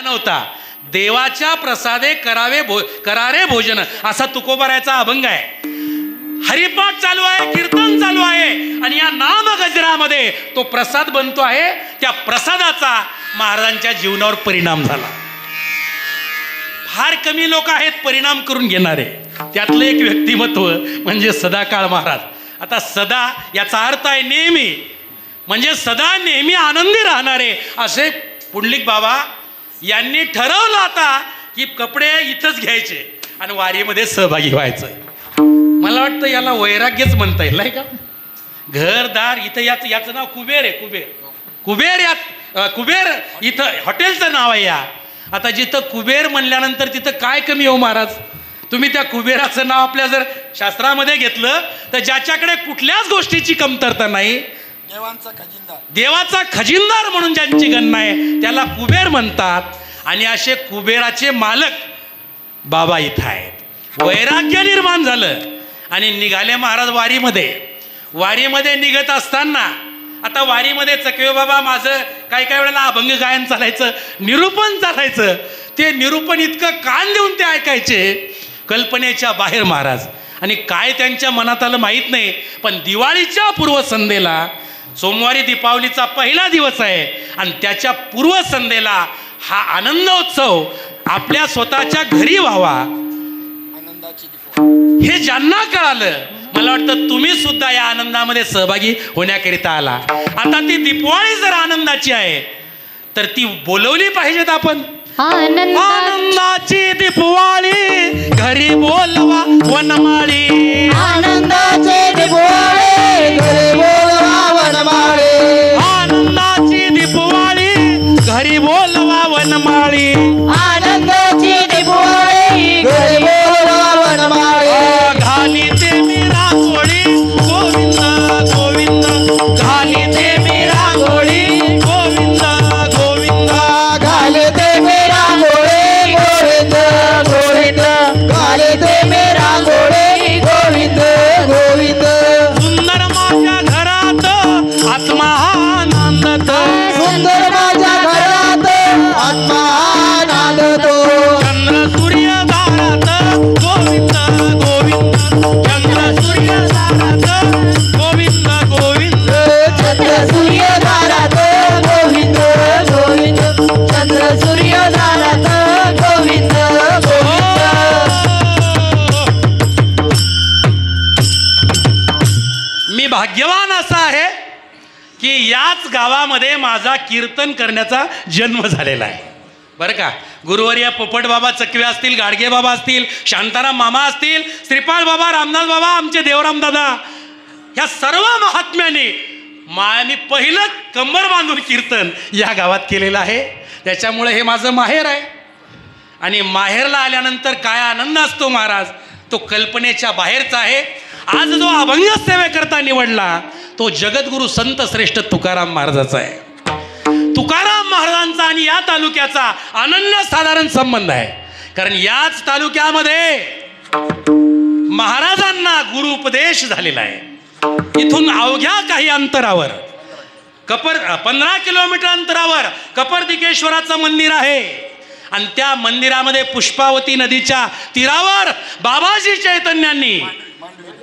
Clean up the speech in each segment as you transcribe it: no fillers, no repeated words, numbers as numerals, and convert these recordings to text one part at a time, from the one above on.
नव्हता. देवाच्या प्रसादे करारे भोजन असा तुकोबारायचा अभंग आहे. हरिपाठ चालू आहे, कीर्तन चालू आहे आणि या नाम गजरामध्ये तो प्रसाद बनतो आहे. त्या प्रसादाचा महाराजांच्या जीवनावर परिणाम झाला. फार कमी लोक आहेत परिणाम करून घेणारे. त्यातलं एक व्यक्तिमत्व म्हणजे सदाकाळ महाराज. आता सदा याचा अर्थ आहे नेहमी, म्हणजे सदा नेहमी आनंदी राहणारे असे पुंडलिक बाबा यांनी ठरवलं आता की कपडे इथंच घ्यायचे आणि वारीमध्ये सहभागी व्हायचं. मला वाटतं याला वैराग्यच म्हणता येईल नाही का. घरदार इथं याचं नाव कुबेर आहे. कुबेर इथं हॉटेलचं नाव आहे. या आता जिथं कुबेर म्हणल्यानंतर तिथं काय कमी हो महाराज. तुम्ही त्या कुबेराचं नाव आपल्या जर शास्त्रामध्ये घेतलं तर ज्याच्याकडे कुठल्याच गोष्टीची कमतरता नाही, देवाचा खजिनदार म्हणून ज्यांची गणना आहे त्याला कुबेर म्हणतात. आणि असे कुबेराचे मालक बाबा इथं आहेत. वैराग्य निर्माण झालं आणि निघाले महाराज वारीमध्ये निघत असताना आता वारीमध्ये चकवे बाबा माझं काही वेळेला अभंग गायन चालायचं, निरूपण चालायचं. ते निरूपण इतकं कान देऊन ते ऐकायचे कल्पनेच्या बाहेर महाराज. आणि काय त्यांच्या मनात आलं माहीत नाही, पण दिवाळीच्या पूर्वसंध्येला सोमवारी दीपावलीचा पहिला दिवस आहे आणि त्याच्या पूर्वसंध्येला हा आनंदोत्सव आपल्या स्वतःच्या घरी व्हावा हे ज्यांना कळालं, मला वाटतं तुम्ही सुद्धा या आनंदामध्ये सहभागी होण्याकरिता आला. आता ती दीपावली जर आनंदाची आहे तर ती बोलवली पाहिजेत आपण. आनंदाची दीपावली घरी बोलवा वनमाळी, आनंदाची दीपावली घरी बोलवा वनमाळी, आनंदाची दीपावली घरी बोलवा वनमाळी, आनंदाची दीपावली घरी बोलवा वनमाळी. घाली ते मी रांगोळी गोविंद गोविंद, घाली ते मी रांगोळी गोविंद गोविंद, घाले ते मेरा गोळे गोविंद गोविंद, घाले ते मेरा गोळे गोविंद गोविंद. सुंदर माझ्या घरात आत्मा आनंदत, सुंदर माझ्या घरात आत्मा आनंदतो. चंद्र सूर्य दारात गोविंद गोविंद, चंद्र सूर्य दारात गोविंद गोविंद, चंद्र सूर्य दारात गोविंद गोविंद, चंद्र सूर्य दारात गोविंद गोविंद. मी भाग्यवान असा आहे की याच गावामध्ये माझा कीर्तन करण्याचा जन्म झालेला आहे बरं का. गुरुवर्य पोपट बाबा चकवे असतील, गाडगे बाबा असतील, शांताराम मामा असतील, श्रीपाळ बाबा, रामदास बाबा, आमचे देवराम दादा, ह्या सर्व महात्म्याने मी पहिलं कंबर बांधून कीर्तन या गावात केलेलं आहे. त्याच्यामुळे हे माझं माहेर आहे. आणि माहेरला आल्यानंतर काय आनंद असतो महाराज, तो कल्पनेच्या बाहेरचा आहे. आज जो अभंग सेवेकरता निवडला तो जगद्गुरु संत श्रेष्ठ तुकाराम महाराजाचा आहे. तुकाराम महाराजांचा आणि या तालुक्याचा अनन्यसाधारण संबंध आहे. कारण याच तालुक्यामध्ये महाराजांना गुरु उपदेश झालेला आहे. इथून अवघ्या काही अंतरावर 15 किलोमीटर अंतरावर कपर्दिकेश्वराचं मंदिर आहे. आणि त्या मंदिरामध्ये पुष्पावती नदीच्या तीरावर बाबाजी चैतन्यांनी,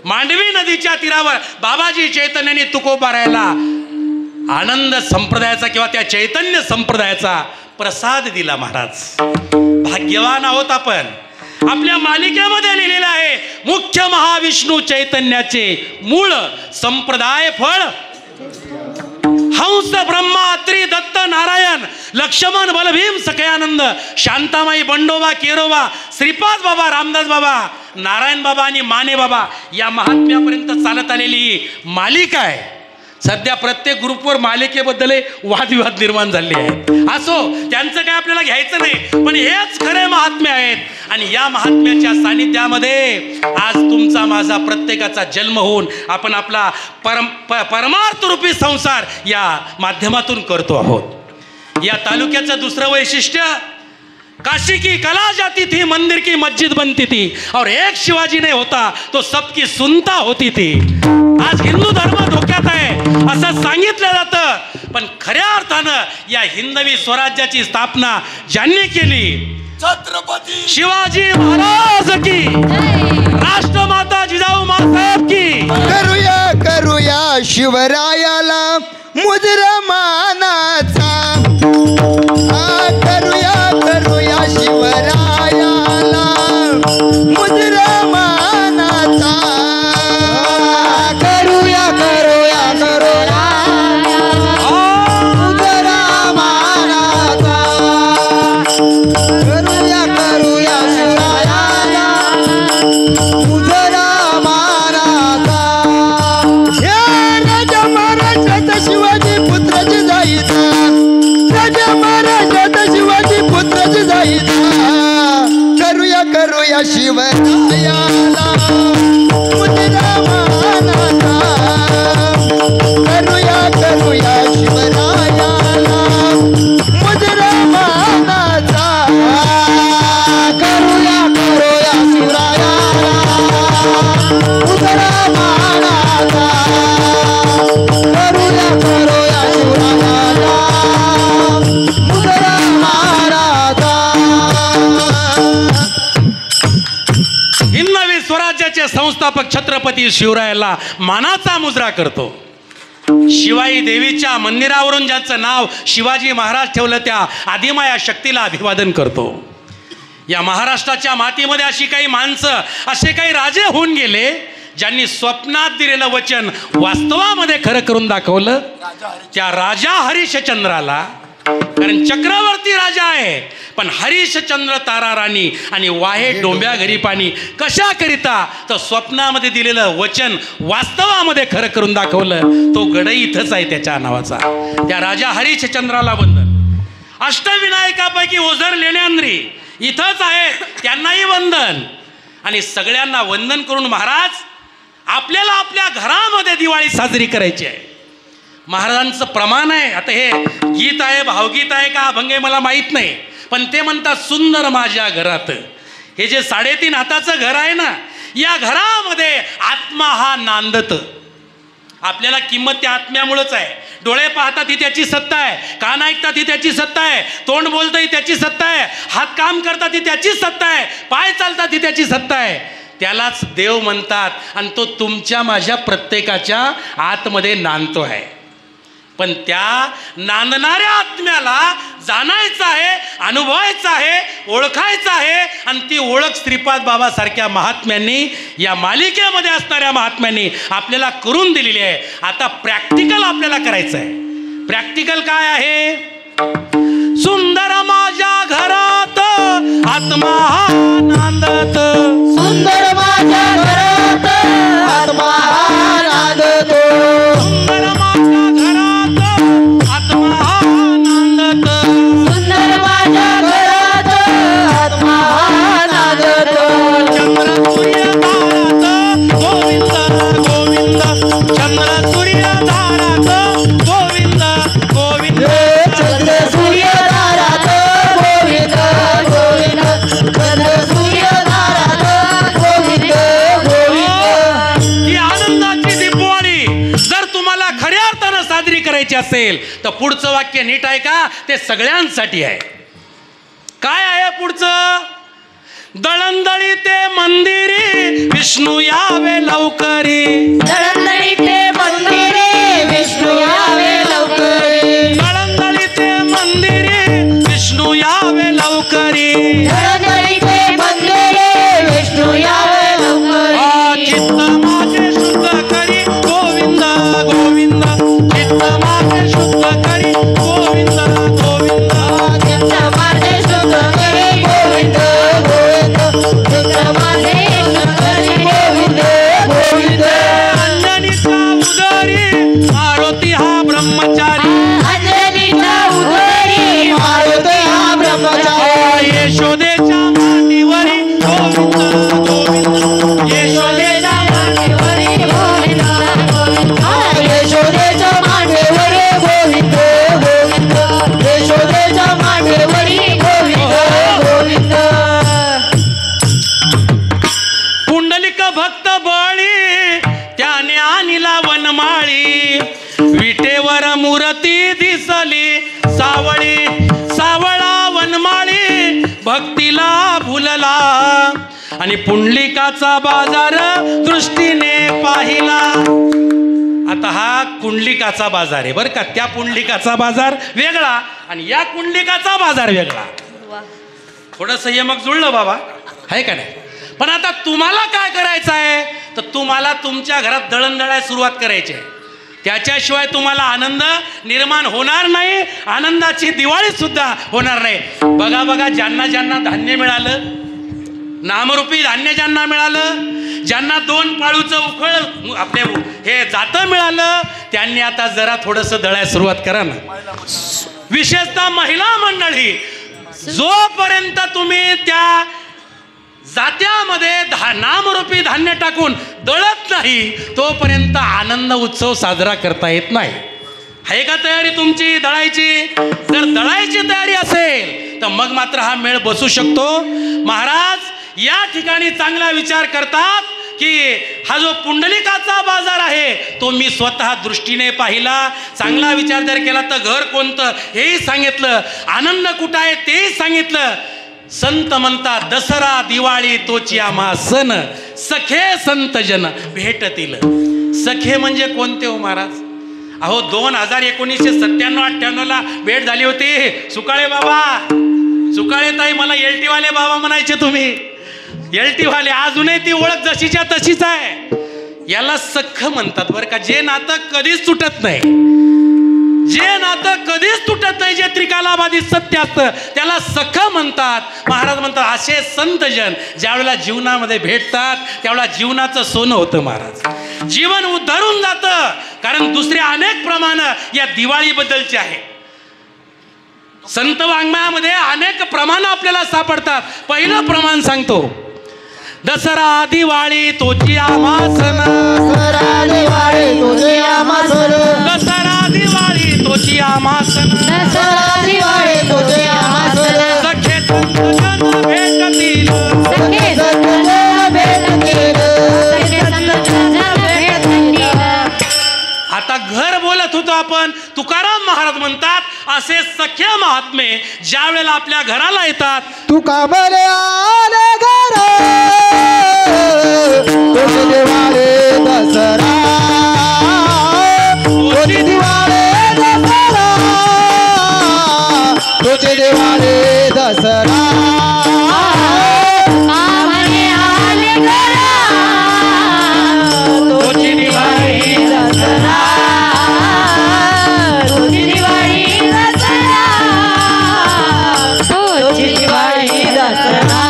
मांडवी नदीच्या तीरावर बाबाजी चैतन्यांनी तुकोबारायला आनंद संप्रदायाचा किंवा त्या चैतन्य संप्रदायाचा प्रसाद दिला. महाराज भाग्यवान आहोत आपण. आपल्या मालिकेमध्ये लिहिलेलं आहे मुख्य महाविष्णू चैतन्याचे मूळ संप्रदाय फळ हंस ब्रह्मा त्रि दत्त नारायण लक्ष्मण बलभीम सकयानंद शांतामाई बंडोबा केरोबा श्रीपाद बाबा रामदास बाबा नारायण बाबा आणि माने बाबा या महात्म्यापर्यंत चालत आलेली मालिका आहे. सध्या प्रत्येक ग्रुपवर मालिकेबद्दल वादविवाद निर्माण झाले आहेत. असो, त्यांचं काय आपल्याला घ्यायचं नाही, पण हेच खरे महात्म्य आहेत. आणि या महात्म्याच्या सानिध्यामध्ये आज तुमचा माझा प्रत्येकाचा जन्म होऊन आपण आपला परमार्थ रूपी संसार या माध्यमातून करतो आहोत. या तालुक्याचं दुसरं वैशिष्ट्य, काशी की कला जाती थी, मंदिर की मस्जिद बनती थी और एक शिवाजी नहीं होता तो सबकी सुनता होती थी. आज हिंदू धर्म धोक्यात आहे असं सांगितलं जातं, पण खऱ्या अर्थानं या हिंदवी स्वराज्याची स्थापना ज्यांनी केली, छत्रपती शिवाजी महाराज की, राष्ट्रमाता जिजाऊ मासाहेब की. करूया करूया शिवरायाला मुजरा मानाचा. करूया करूया शिवरायाला मुजरा मानाचा. करूया करूया करूया मुजरा मानाचा. करूया करूया शिवरायाला मुजरा मानाचा. या राजा महाराजाचा शिवाजी पुत्राची जाईचा. राजा महाराजाचा शिवाजी पुत्राची जाईचा. करूया करूया शिवरायाला मुजरा मानाचा. करूया करूया शिवरायाला मुजरा मानाचा. करूया करूया शिवरायाला मुजरा मानाचा. करूया करूया शिवरायाला मुजरा मानाचा. हिंदवी स्वराज्याचे संस्थापक छत्रपती शिवरायाला मानाचा मुजरा करतो. शिवाई देवीच्या मंदिरावरून ज्याचं नाव शिवाजी महाराज ठेवलं त्या आदिमाया शक्तीला अभिवादन करतो. या महाराष्ट्राच्या मातीमध्ये अशी काही माणसं, असे काही राजे होऊन गेले ज्यांनी स्वप्नात दिलेलं वचन वास्तवामध्ये खरं करून दाखवलं. त्या राजा हरिश्चंद्राला, कारण चक्रवर्ती राजा आहे, पण हरिश्चंद्र तारा राणी आणि वाहे डोंब्या घरी पाणी कशाकरिता, तर स्वप्नामध्ये दिलेलं वचन वास्तवामध्ये खरं करून दाखवलं. तो गडही इथंच आहे त्याच्या नावाचा. त्या राजा हरिश्चंद्राला वंदन. अष्टविनायकापैकी ओझर लेण्यांद्री इथंच आहे, त्यांनाही वंदन. आणि सगळ्यांना वंदन करून महाराज आपल्याला आपल्या घरामध्ये दिवाळी साजरी करायची आहे. महाराजांचं प्रमाण आहे. आता हे गीत आहे, भावगीत आहे का अभंग आहे मला माहीत नाही, पण ते म्हणतात सुंदर माझ्या घरात. हे जे 3.5 हाताचं घर आहे ना, या घरामध्ये आत्मा हा नांदत. आपल्याला किंमत त्या आत्म्यामुळेच आहे. डोळे पाहतात ही त्याची सत्ता आहे, कान ऐकतात ही त्याची सत्ता आहे, तोंड बोलतं ही त्याची सत्ता आहे, हात काम करतात ही त्याची सत्ता आहे, पाय चालतात ही त्याची सत्ता आहे. त्यालाच देव म्हणतात. आणि तो तुमच्या माझ्या प्रत्येकाच्या आतमध्ये नांदतो आहे. पण त्या नांदणाऱ्या आत्म्याला जाणायचं आहे, अनुभवायचं आहे, ओळखायचं आहे. आणि ती ओळख श्रीपाद बाबासारख्या महात्म्यांनी, या मालिकेमध्ये असणाऱ्या महात्म्यांनी आपल्याला करून दिलेली आहे. आता प्रॅक्टिकल आपल्याला करायचं आहे. प्रॅक्टिकल काय आहे? सुंदर माझ्या घरात आत्मा हा नांदत. सुंदर माझ्या घरात आत्मा हा नांदतो. सुंदर माझ्या घरात आत्मा हा नांदत. सुंदर माझ्या घरात आत्मा हा नांदतो. चंद्र सूर्य दारात गोविंद गोविंद. चंद्र सूर्य दारात गोविंद गोविंद. चंद्र सूर्य दारात गोविंद गोविंद. चंद्र सूर्य दारात गोविंद गोविंद. ही आनंदाची दीपवाळी जर तुम्हाला खऱ्या अर्थानं साजरी करायची असेल तर पुढचं वाक्य नीट आहे का, ते सगळ्यांसाठी आहे. काय आहे पुढचं? दळंदळी ते मंदिरी विष्णू यावे लवकरी. दळंदळी ते मंदिरे विष्णू यावे लवकरी. दळंदळी ते मंदिरी विष्णू यावे लवकरी. दळंदळी ते मंदिरे विष्णू यावे लवकरी. चित्त माझे शुद्ध करी गोविंद गोविंद. चित्त माझे शुद्ध करी गोविंद गोविंद. चित्त माझे शुद्ध करी गोविंद गोविंद. चित्त माझे शुद्ध करी गोविंद गोविंद. अंजनीचा उदरी मारुती हा ब्रह्मचारी. अंजनीच्या उदरी मारुती हा ब्रह्मचारी. यशोदेच्या मांडी भक्तीला भुलला आणि पुंडलिकाचा बाजार दृष्टीने पाहिला. आता हा कुंडलिकाचा बाजार आहे बरं का. त्या पुंडलिकाचा बाजार वेगळा आणि या कुंडलिकाचा बाजार वेगळा. थोडंसं हे मग जुळलं बाबा, आहे का नाही? पण आता तुम्हाला काय करायचं आहे, तर तुम्हाला तुमच्या घरात दळण दळायला सुरुवात करायची आहे. त्याच्याशिवाय तुम्हाला आनंद निर्माण होणार नाही, आनंदाची दिवाळी सुद्धा होणार नाही. बघा बघा, ज्यांना ज्यांना धान्य मिळालं, नामरूपी धान्य ज्यांना मिळालं, ज्यांना 2 पाळूचं उखळ आपले हे जातं मिळालं, त्यांनी आता जरा थोडंसं दळायला सुरुवात करा ना. विशेषतः महिला मंडळी, जोपर्यंत तुम्ही त्या जात्यामध्ये नामरूपी धान्य टाकून दळत नाही, तोपर्यंत आनंद उत्सव साजरा करता येत नाही. आहे का तयारी तुमची दळायची? जर दळायची तयारी असेल तर मग मात्र हा मेळ बसू शकतो. महाराज या ठिकाणी चांगला विचार करतात की हा जो पुंडलिकाचा बाजार आहे तो मी स्वतः दृष्टीने पाहिला. चांगला विचार जर केला तर घर कोणतं हेही सांगितलं, आनंद कुठं आहे तेही सांगितलं. संत म्हणतात दसरा दिवाळी तोची आम्हा सण, सखे संत जन भेटतील. सखे म्हणजे कोणते हो महाराज? अहो 1997-98 ला भेट झाली होती. सुकाळे बाबा, सुकाळे ताई, मला LT वाले बाबा म्हणायचे तुम्ही. LT वाले अजूनही ती ओळख जशीच्या तशीच आहे. याला सख्ख म्हणतात बरं का. जे नातं कधीच तुटत नाही, जे नातं कधीच तुटत नाही, जे त्रिकालाबाधित सत्य असतं त्याला सख्ख म्हणतात. महाराज म्हणतात असे संतजन ज्यावेळेला जीवनामध्ये भेटतात त्यावेळेला जीवनाचं सोनं होतं महाराज. जीवन उद्धारून जातं. कारण दुसरे अनेक प्रमाण या दिवाळीबद्दलचे आहे. संत वाङ्मयामध्ये अनेक प्रमाण आपल्याला सापडतात. पहिलं प्रमाण सांगतो, दसरा दिवाळी तोची आम्हा सण, दसरा दिवाळी तुझे आम्हा सण, दसरा दिवाळी तोची आम्हा सण, दसरा दिवाळी तुझे आम्हा सण, सखे संतजन भेटतील, सखे संतजन भेटतील, सखे संतजन भेटतील. आता घर बोलत होतो आपण. तुकाराम महाराज म्हणतात असे सख्या महात्मे ज्या वेळेला आपल्या घराला येतात, तू कामले आले घर, तुझे दिवाळे दसरा, तुझे दिवाळे दसरा, तुझे दिवाळे दसरा. कामने आले घरा, तुझी दिवाळी दसरा, तुझी दिवाळी दसरा, तुझी दिवाळी दसरा.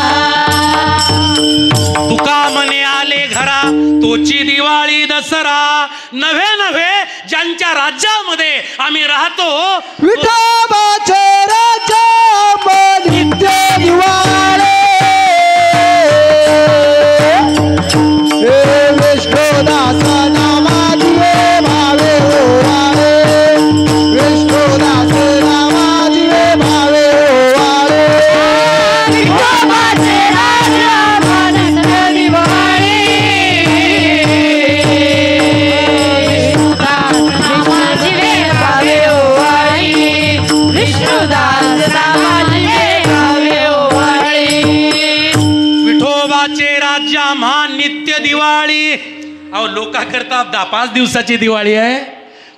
तुका मने आले घरा तोची दिवाळी दसरा. नव्हे नव्हे ज्यांच्या राज्यामध्ये आम्ही राहतो, विठोबाचे राजा नित्य दिवाळे, हे विष्णुदास नामाजी भावे ओवाळे, विष्णुदास नामाजी भावे ओवाळे. विठोबाचे राजा नित्य दिवाळी, विष्णुदास नामाची भावे ओवाळी, विष्णुदास नामाची भावे ओवाळी. विठोबाचे राज्या म्हा नित्य दिवाळी. अहो लोकांकरता 5 दिवसाची दिवाळी आहे,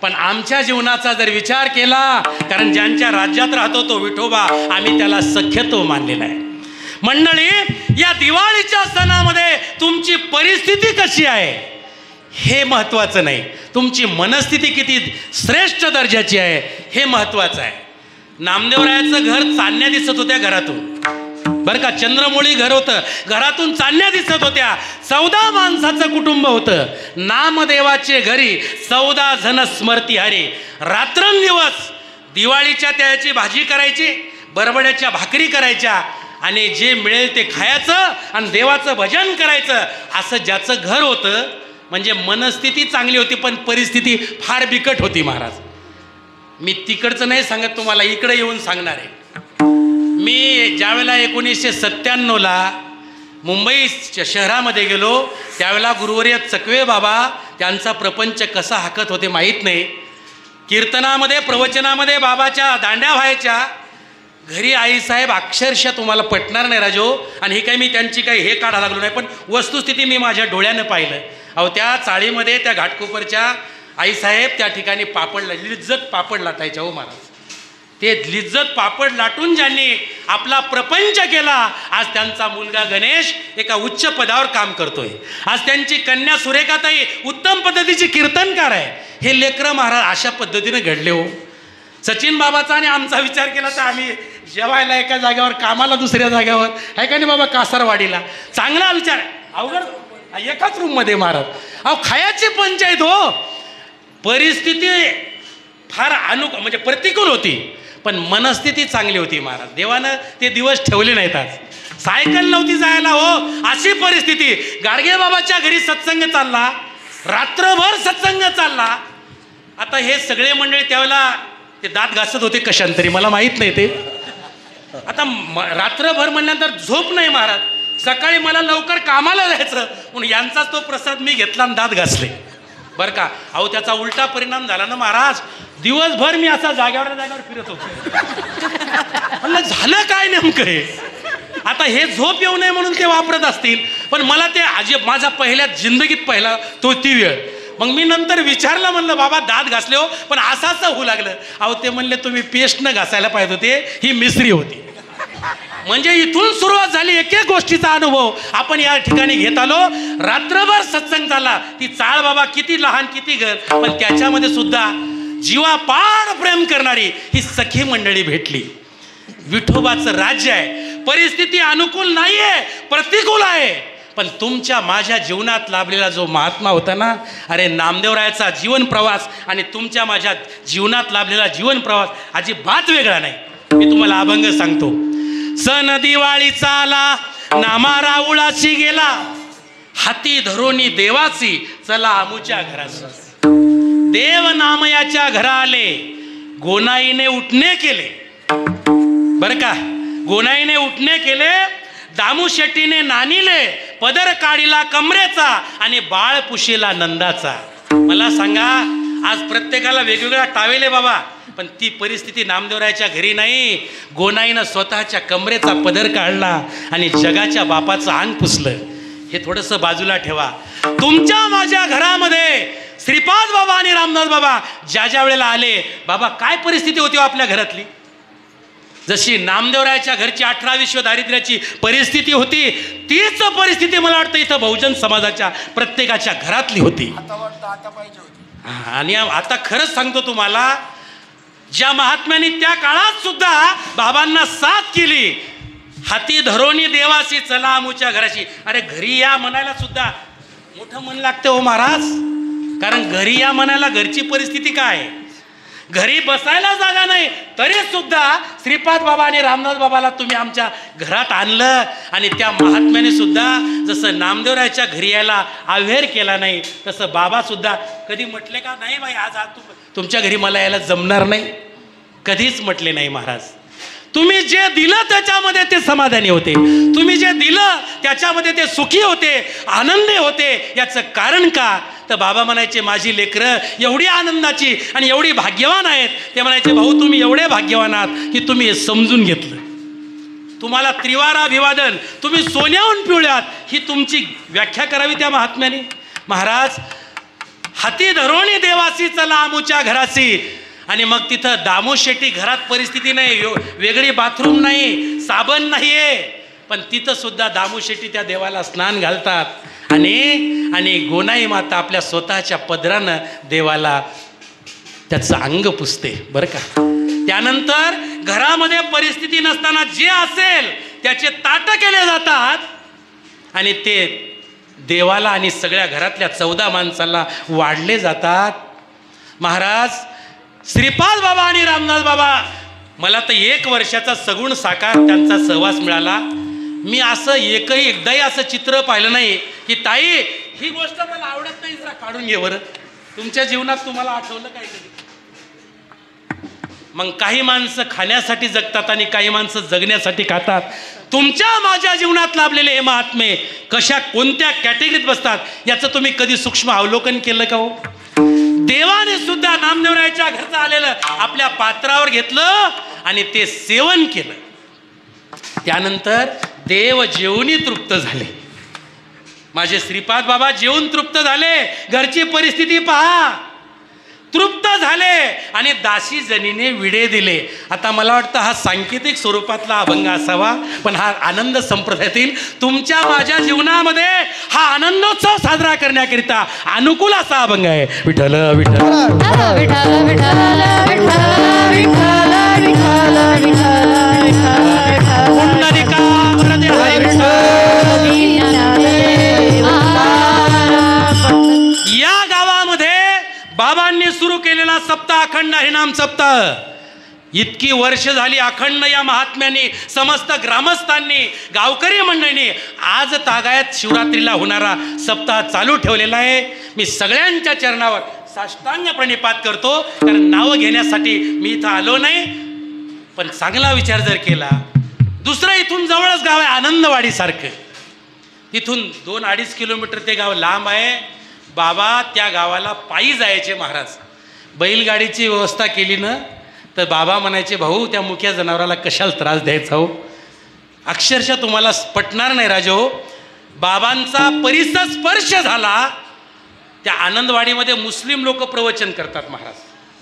पण आमच्या जीवनाचा जर विचार केला, कारण ज्यांच्या राज्यात राहतो तो विठोबा, आम्ही त्याला सख्यत्व मानलेला आहे. मंडळी, या दिवाळीच्या सणामध्ये तुमची परिस्थिती कशी आहे हे महत्त्वाचं नाही, तुमची मनस्थिती किती श्रेष्ठ दर्जाची आहे हे महत्त्वाचं आहे. नामदेवरायाचं घर चांदण्या दिसत होत्या घरातून बरं का. चंद्रमौळी घर होतं, घरातून चांदण्या दिसत होत्या. 14 माणसाचं कुटुंब होतं. नामदेवाचे घरी 14 जण स्मरती हरी. रात्रंदिवस दिवाळीच्या त्याची भाजी करायची, बरबड्याच्या भाकरी करायच्या आणि जे मिळेल ते खायचं आणि देवाचं भजन करायचं. असं ज्याचं घर होतं म्हणजे मनस्थिती चांगली होती, पण परिस्थिती फार बिकट होती महाराज. मी तिकडचं नाही सांगत तुम्हाला, इकडे येऊन सांगणार आहे. मी ज्यावेळेला 1997ला मुंबई शहरामध्ये गेलो त्यावेळेला गुरुवर्य चकवे बाबा त्यांचा प्रपंच कसा हाकत होते माहीत नाही. कीर्तनामध्ये प्रवचनामध्ये बाबाच्या दांड्या व्हायच्या, घरी आईसाहेब अक्षरशः तुम्हाला पटणार नाही राजो, आणि हे काही मी त्यांची काही हे काढा लागलो नाही, पण वस्तुस्थिती मी माझ्या डोळ्यानं पाहिलं. अहो त्या चाळीमध्ये त्या घाटकोपरच्या आईसाहेब त्या ठिकाणी पापड लिज्जत पापड लाटायच्या. हो महाराज, ते लिज्जत पापड लाटून ज्यांनी आपला प्रपंच केला, आज त्यांचा मुलगा गणेश एका उच्च पदावर काम करतोय. आज त्यांची कन्या सुरेखाताई उत्तम पद्धतीची कीर्तनकार आहे. हे लेकरं महाराज अशा पद्धतीने घडले. हो सचिन बाबाचा आणि आमचा विचार केला तर आम्ही जेवायला एका जागेवर, कामाला दुसऱ्या जागेवर आहे का नाही बाबा, कासारवाडीला. चांगला विचार, अवघड एकाच रूममध्ये महाराज. अहो खायाची पंचायत. हो परिस्थिती फार म्हणजे प्रतिकूल होती, पण मनस्थिती चांगली होती महाराज. देवानं ते दिवस ठेवले नाहीत. आज सायकल नव्हती जायला. हो अशी परिस्थिती. गाडगे बाबाच्या घरी सत्संग चालला, रात्रभर सत्संग चालला. आता हे सगळे मंडळी त्यावेळेला ते दात घासत होते कशांतरी, मला माहीत नाही ते. आता रात्रभर म्हणल्यानंतर झोप नाही महाराज. सकाळी मला लवकर कामाला जायचं म्हणून यांचाच तो प्रसाद मी घेतला आणि दात घासले बरं का. अहो त्याचा उलटा परिणाम झाला ना महाराज. दिवसभर मी असा जाग्यावर फिरत होतो. म्हणलं झालं काय नेमकं हे. आता हे झोप येऊ नये म्हणून ते वापरत असतील, पण मला ते माझा पहिल्या जिंदगीत पहिला ती वेळ. मग मी नंतर विचारलं, म्हणलं बाबा दात घासले हो, पण असाच होऊ लागलं. अहो ते म्हणले तुम्ही पेस्टनं घासायला पाहिजे होते, ही मिसरी होती. म्हणजे इथून सुरुवात झाली एक एक गोष्टीचा अनुभव आपण या ठिकाणी घेत आलो. रात्रभर सत्संग झाला. ती चाळ बाबा किती लहान किती घर, पण त्याच्यामध्ये सुद्धा जीवापाड प्रेम करणारी ही सखी मंडळी भेटली. विठोबाचं राज्य आहे. परिस्थिती अनुकूल नाहीये, प्रतिकूल आहे, पण तुमच्या माझ्या जीवनात लाभलेला जो महात्मा होता ना, अरे नामदेवरायाचा जीवन प्रवास आणि तुमच्या माझ्या जीवनात लाभलेला जीवन प्रवास अजिबात वेगळा नाही. मी तुम्हाला अभंग सांगतो. सण दिवाळीचा आला, नामा राऊळाशी गेला, हाती धरोनी देवाची चला आमुच्या घराची. देव नामयाच्या घरा आले, गोनाईने उठणे केले बरं का. गोनाईने उठणे केले, दामू शेट्टीने नानीले, पदर काढीला कमरेचा आणि बाळ पुशीला नंदाचा. मला सांगा, आज प्रत्येकाला वेगवेगळा टावेले बाबा, पण ती परिस्थिती नामदेवरायाच्या घरी नाही. गोनाईनं स्वतःच्या कमरेचा पदर काढला आणि जगाच्या बापाचं अंग पुसलं. हे थोडंसं बाजूला ठेवा. तुमच्या माझ्या घरामध्ये श्रीपाद बाबा आणि रामदास बाबा ज्या वेळेला आले, बाबा काय परिस्थिती होती आपल्या घरातली. जशी नामदेवरायाच्या घरची 18 विश्व दारिद्र्याची परिस्थिती होती, तीच परिस्थिती मला वाटतं इथं बहुजन समाजाच्या प्रत्येकाच्या घरातली होती. आणि आता खरंच सांगतो तुम्हाला, ज्या महात्म्यांनी त्या काळात सुद्धा बाबांना साथ केली, हाती धरोनी देवाशी चला आमुच्या घराशी. अरे घरी या म्हणायला सुद्धा मोठं मन लागतं हो महाराज. कारण घरी या म्हणायला घरची परिस्थिती काय, घरी बसायला जागा नाही, तरी सुद्धा श्रीपाद बाबा आणि रामदास बाबाला तुम्ही आमच्या घरात आणलं. आणि त्या महात्म्याने सुद्धा जसं नामदेवरायाच्या घरी यायला अवेअर केला नाही, तसं बाबा सुद्धा कधी म्हटले का नाही बाई आज तुमच्या घरी मला यायला जमणार नाही, कधीच म्हटले नाही महाराज. तुम्ही जे दिलं त्याच्यामध्ये ते समाधानी होते, तुम्ही जे दिलं त्याच्यामध्ये ते सुखी होते, आनंदी होते. याचं कारण का, तर बाबा म्हणायचे माझी लेकरं एवढी आनंदाची आणि एवढी भाग्यवान आहेत. ते म्हणायचे भाऊ तुम्ही एवढे भाग्यवान आहात की तुम्ही हे समजून घेतलं. तुम्हाला त्रिवार अभिवादन, तुम्ही सोन्याहून पिवळ्यात, ही तुमची व्याख्या करावी त्या महात्म्याने. महाराज हाती धरोणी देवासी चला आमुच्या घराची. आणि मग तिथं दामू शेट्टी घरात परिस्थिती नाही, वेगळी बाथरूम नाही, साबण नाहीये, पण तिथं सुद्धा दामू शेट्टी त्या देवाला स्नान घालतात आणि गोनाई माता आपल्या स्वतःच्या पदरानं देवाला त्याचं अंग पुसते बरं का. त्यानंतर घरामध्ये परिस्थिती नसताना जे असेल त्याचे ताट केले जातात आणि ते देवाला आणि सगळ्या घरातल्या 14 माणसाला वाढले जातात. महाराज श्रीपाद बाबा आणि रामदास बाबा, मला तर 1 वर्षाचा सगुण साकार त्यांचा सहवास मिळाला. मी असं एकदाही असं चित्र पाहिलं नाही की ताई ही गोष्ट मला आवडत नाही, जरा काढून घे बरं. तुमच्या जीवनात तुम्हाला आठवलं काय कधी. मग काही माणसं खाण्यासाठी जगतात आणि काही माणसं जगण्यासाठी खातात. तुमच्या माझ्या जीवनात लाभलेले हे महात्मे कशा कोणत्या कॅटेगरीत बसतात याचं तुम्ही कधी सूक्ष्म अवलोकन केलं का हो. देवाने सुद्धा नामदेवरायाच्या घरचं आलेलं आपल्या पात्रावर घेतलं आणि ते सेवन केलं. त्यानंतर देव जेवणी तृप्त झाले. माझे श्रीपाद बाबा जेवून तृप्त झाले. घरची परिस्थिती पहा, तृप्त झाले आणि दासी जनीने विडे दिले. आता मला वाटतं हा सांकेतिक स्वरूपातला अभंग असावा, पण हा आनंद संप्रदायातील तुमच्या माझ्या जीवनामध्ये हा आनंदोत्सव साजरा करण्याकरिता अनुकूल असा अभंग आहे. विठ्ठल विठ्ठल विठ्ठल विठ्ठल विठ्ठल विठ्ठल विठ्ठल विठ्ठल पुंडलिका वरदे हरी विठ्ठल. या गावामध्ये बाबांनी सुरू केलेला सप्ताह अखंड हरिनाम सप्ताह इतकी वर्ष झाली अखंड या महात्म्यांनी समस्त ग्रामस्थांनी गावकरी मंडळींनी आज तागायत शिवरात्रीला होणारा सप्ताह चालू ठेवलेला आहे. मी सगळ्यांच्या चरणावर साष्टांग प्रणिपात करतो, कारण नावं घेण्यासाठी मी इथं आलो नाही, पण चांगला विचार जर केला. दुसरं इथून जवळच गाव आहे आनंदवाडीसारखं, तिथून 2-2.5 किलोमीटर ते गाव लांब आहे. बाबा त्या गावाला पायी जायचे महाराज. बैलगाडीची व्यवस्था केली ना तर बाबा म्हणायचे, भाऊ त्या मुक्या जनावराला कशाला त्रास द्यायचा हो. अक्षरशः तुम्हाला पटणार नाही राजा हो, बाबांचा परिसर स्पर्श झाला. त्या आनंदवाडीमध्ये मुस्लिम लोक प्रवचन करतात महाराज,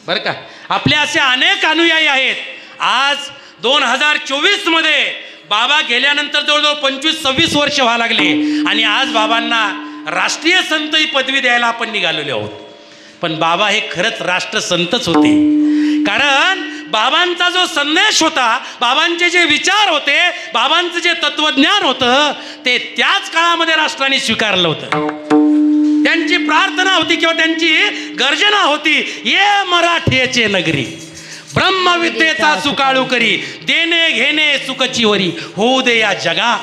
बरं का. आपले असे अनेक अनुयायी आहेत. आज 2024 मध्ये बाबा गेल्यानंतर जवळजवळ 25-26 वर्ष व्हायला लागले आणि आज बाबांना राष्ट्रीय संत ही पदवी द्यायला आपण निघालेलो आहोत. पण बाबा हे खरंच राष्ट्रसंतच होते, कारण बाबांचा जो संदेश होता, बाबांचे जे विचार होते, बाबांचं जे तत्वज्ञान होतं ते त्याच काळामध्ये राष्ट्राने स्वीकारलं होतं. त्यांची प्रार्थना होती किंवा त्यांची गर्जना होती, ये मराठीचे नगरी ब्रह्मविद्येचा सुकाळू करी, देणे घेणे सुखची वरी होऊ दे या जगा.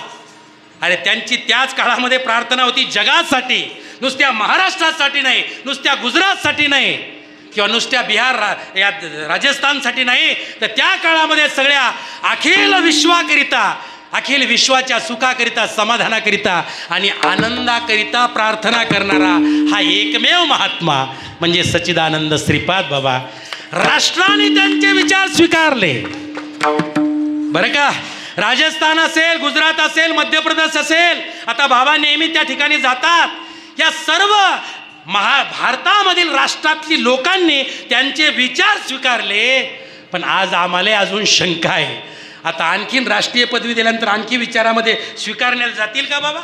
अरे त्यांची त्याच काळामध्ये प्रार्थना होती जगासाठी, नुसत्या महाराष्ट्रासाठी नाही, नुसत्या गुजरातसाठी नाही किंवा नुसत्या बिहार या राजस्थानसाठी नाही, तर त्या काळामध्ये सगळ्या अखिल विश्वाकरिता, अखिल विश्वाच्या सुखाकरिता, समाधानाकरिता आणि आनंदाकरिता प्रार्थना करणारा हा एकमेव महात्मा म्हणजे सच्चिदानंद श्रीपाद बाबा. राष्ट्राने त्यांचे विचार स्वीकारले, बरं का. राजस्थान असेल, गुजरात असेल, मध्य प्रदेश असेल, आता बाबा नेहमी त्या ठिकाणी जातात. या सर्व भारतामधील राष्ट्रातली लोकांनी त्यांचे विचार स्वीकारले. पण आज आम्हाला अजून शंका आहे, आता आणखीन राष्ट्रीय पदवी दिल्यानंतर आणखी विचारामध्ये स्वीकारण्याला जातील का बाबा?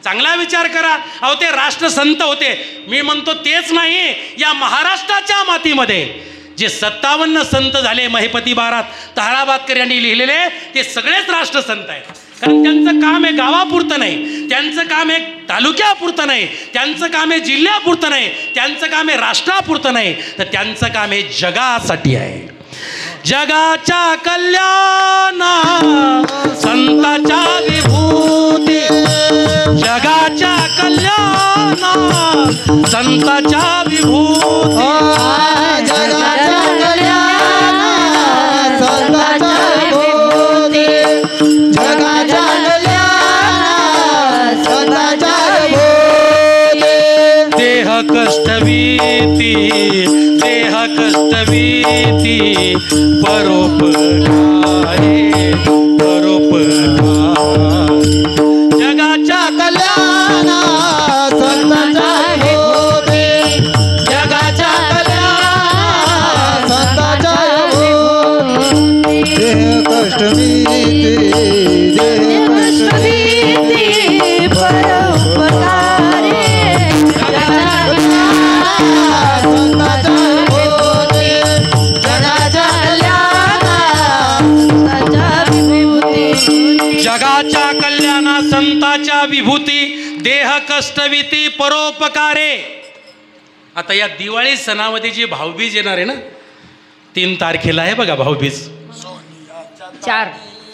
चांगला विचार करा. अहो ते राष्ट्रसंत होते. मी म्हणतो तेच नाही, या महाराष्ट्राच्या मातीमध्ये जे 57 संत झाले महिपती बारात ताराबादकर यांनी लिहिलेले, ते सगळेच राष्ट्रसंत आहेत. कारण त्यांचं काम आहे गावापुरतं नाही, त्यांचं काम आहे तालुक्यापुरतं नाही, त्यांचं काम आहे जिल्ह्यापुरतं नाही, त्यांचं काम आहे राष्ट्रापुरतं नाही, तर त्यांचं काम आहे जगासाठी आहे. जगाच्या कल्याणा संताच्या विभूती, जगाच्या कल्याणा संताच्या विभूती, जगाच्या कल्याण संताच्या विभूती, जगाच्या कल्याण संताच्या विभूती. देह कष्टवीती, देह कष्टवीती परोपकारे, परोपकारे. जगाच्या कल्याण संताच्या विभूती, जगाच्या कल्याण संताच्या विभूती. देह कष्टवीती, देह कष्टवीती परोपकारे, जगाच्या कल्याण संताच्या विभूती, जगाच्या कल्याण संताच्या विभूती. जगाच्या कल्याणा संताच्या विभूती, देह कष्टविती परोपकारे. आता या दिवाळी सणामध्ये जी भाऊबीज येणार आहे ना, 3 तारखेला आहे बघा भाऊबीज. 4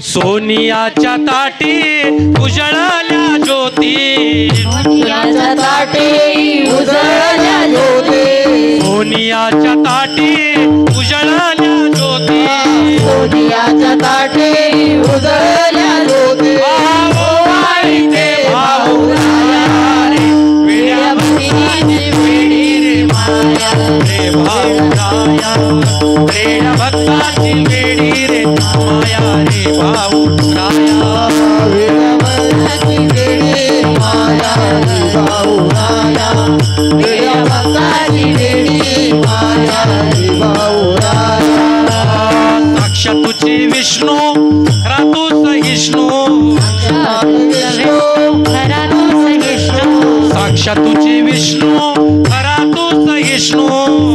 सोनियाच्या ताटी उजळल्या ज्योती, सोनियाच्या ताटी उजळल्या ज्योती, सोनियाच्या ताटी उजळल्या ज्योती, सोनियाच्या ताटी उजळल्या ज्योती. वाळीचे भाऊ रे, वेड्या भक्ताची वेडी रे माया रे, भाऊ वेड्या भक्ताची वेडी रे. माया रे भाऊ राया विडवण्याची वेडी माया रे भाऊराया विडवण्याची वेडी माया रे भाऊराया साक्षात तुझे विष्णू रातू सहिष्णू खरा तू सहिष्णू साक्षात तुझे विष्णू खरा तू सहिष्णू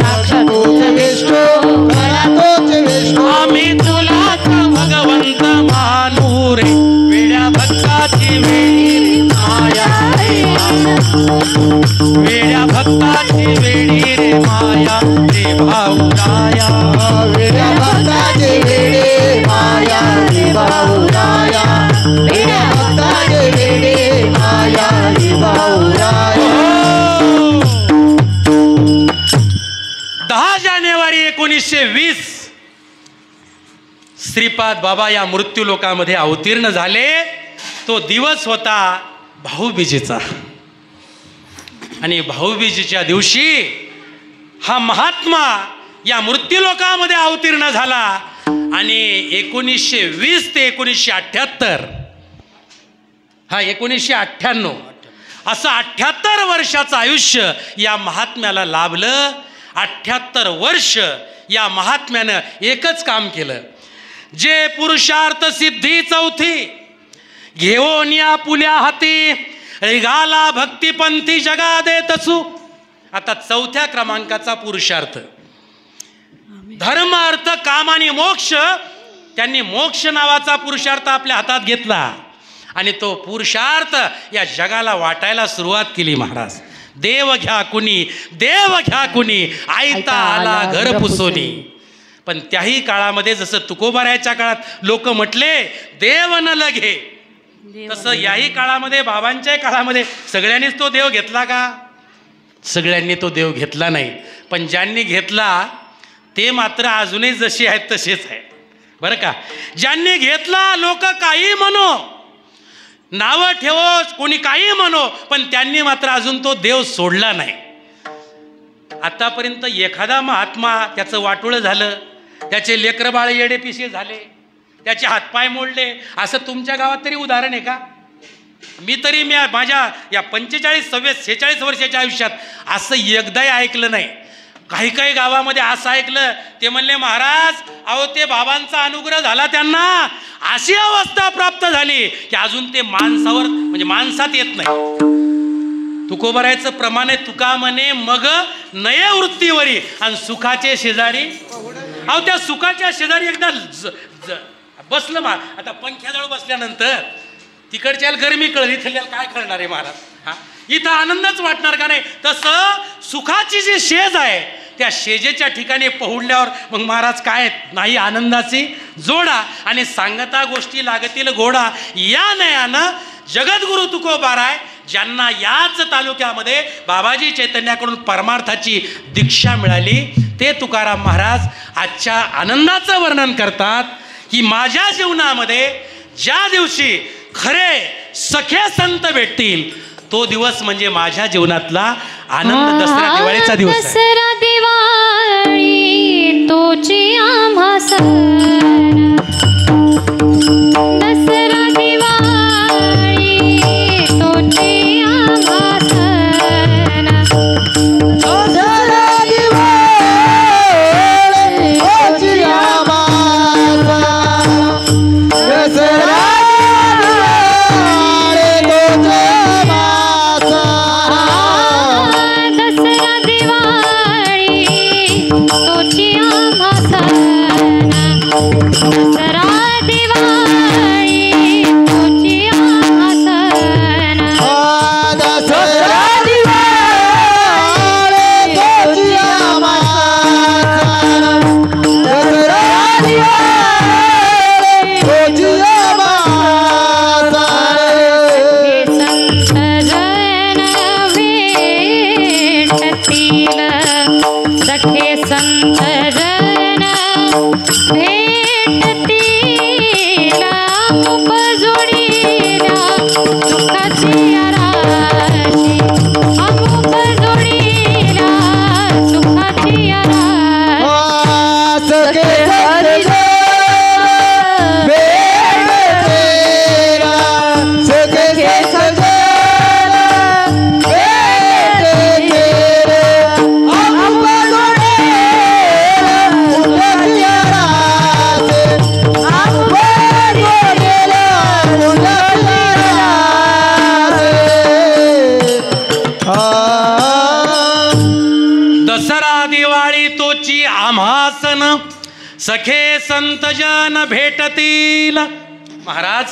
साक्षात तूच विष्णू खरा तूच विष्णू आम्ही तुलाच भगवंत मानू रे वेड्या भक्ताची वेडी माया रे वेड्या भक्ताची वेडी रे माया रे भाऊराया विड्या भक्ताची वेडी माया रे भाऊराया विड्या भक्ताची वेडी माया रे भाऊराया 10 जानेवारी 1920 श्रीपाद बाबा या मृत्यू लोकामध्ये अवतीर्ण झाले. तो दिवस होता भाऊबीजेचा आणि भाऊबीजेच्या दिवशी हा महात्मा या मृत्यू लोकामध्ये अवतीर्ण झाला आणि 1920 ते 1978 हा 1998 असं 78 वर्षाचं आयुष्य या महात्म्याला लाभलं. 78 वर्ष या महात्म्यानं एकच काम केलं, जे पुरुषार्थ सिद्धी चौथी घेऊन या पुल्या हाती रिगाला भक्तिपंथी जगा देत असू. आता 4थ्या क्रमांकाचा पुरुषार्थ धर्म अर्थ काम आणि मोक्ष. त्यांनी मोक्ष नावाचा पुरुषार्थ आपल्या हातात घेतला आणि तो पुरुषार्थ या जगाला वाटायला सुरुवात केली. महाराज देव घ्या कुणी देव घ्या कुणी आयता आला घर पुसोनी. पण त्याही काळामध्ये जसं तुकोबारायच्या काळात लोक म्हटले देव न लगे, तसं याही काळामध्ये बाबांच्याही काळामध्ये सगळ्यांनीच तो देव घेतला का? सगळ्यांनी तो देव घेतला नाही. पण ज्यांनी घेतला ते मात्र अजूनही जसे आहेत तसेच आहेत बरं का. ज्यांनी घेतला लोक काही म्हणो, नावं ठेवो, कोणी काही म्हणो, पण त्यांनी मात्र अजून तो देव सोडला नाही. आतापर्यंत एखादा महात्मा त्याचं वाटोळं झालं, त्याचे लेकरं बाळ येडेपिसे झाले, त्याचे हातपाय मोडले, असं तुमच्या गावात तरी उदाहरण आहे का? मी माझ्या या 45 46 वर्षाच्या आयुष्यात असं एकदाही ऐकलं नाही. काही काही गावामध्ये असं ऐकलं, ते म्हणले महाराज अहो ते बाबांचा अनुग्रह झाला, त्यांना अशी अवस्था प्राप्त झाली की अजून ते माणसावर म्हणजे माणसात येत नाही. तुकोबारायचं प्रमाण आहे, तुका म्हणे मग नये वृत्तीवरी आणि सुखाचे शेजारी. अहो त्या सुखाच्या शेजारी एकदा बसलं आता पंख्याजवळ बसल्यानंतर तिकडच्याला गरमी कळली, इथल्याला काय कळणार आहे महाराज? हा इथं आनंदच वाटणार का नाही? तसं सुखाची जी शेज आहे त्या शेजेच्या ठिकाणी पहुडल्यावर मग महाराज काय नाही आनंदाची जोडा आणि सांगता गोष्टी लागतील गोडा. या नयानं जगद्गुरु तुकोबाराय ज्यांना याच तालुक्यामध्ये बाबाजी चैतन्याकडून परमार्थाची दीक्षा मिळाली, ते तुकाराम महाराज आजच्या आनंदाचं वर्णन करतात की माझ्या जीवनामध्ये ज्या दिवशी खरे सखे संत भेटतील तो दिवस म्हणजे माझ्या जीवनातला आनंद दसरा दिवाळीचा दिवस आहे. दसरा दिवाळी तोची आम्हा सण. दसरा दिवाळी तोची आम्हा सण. दसरा दिवाळी तोची आम्हा सण. दसरा सखे संत जन भेटतील. महाराज,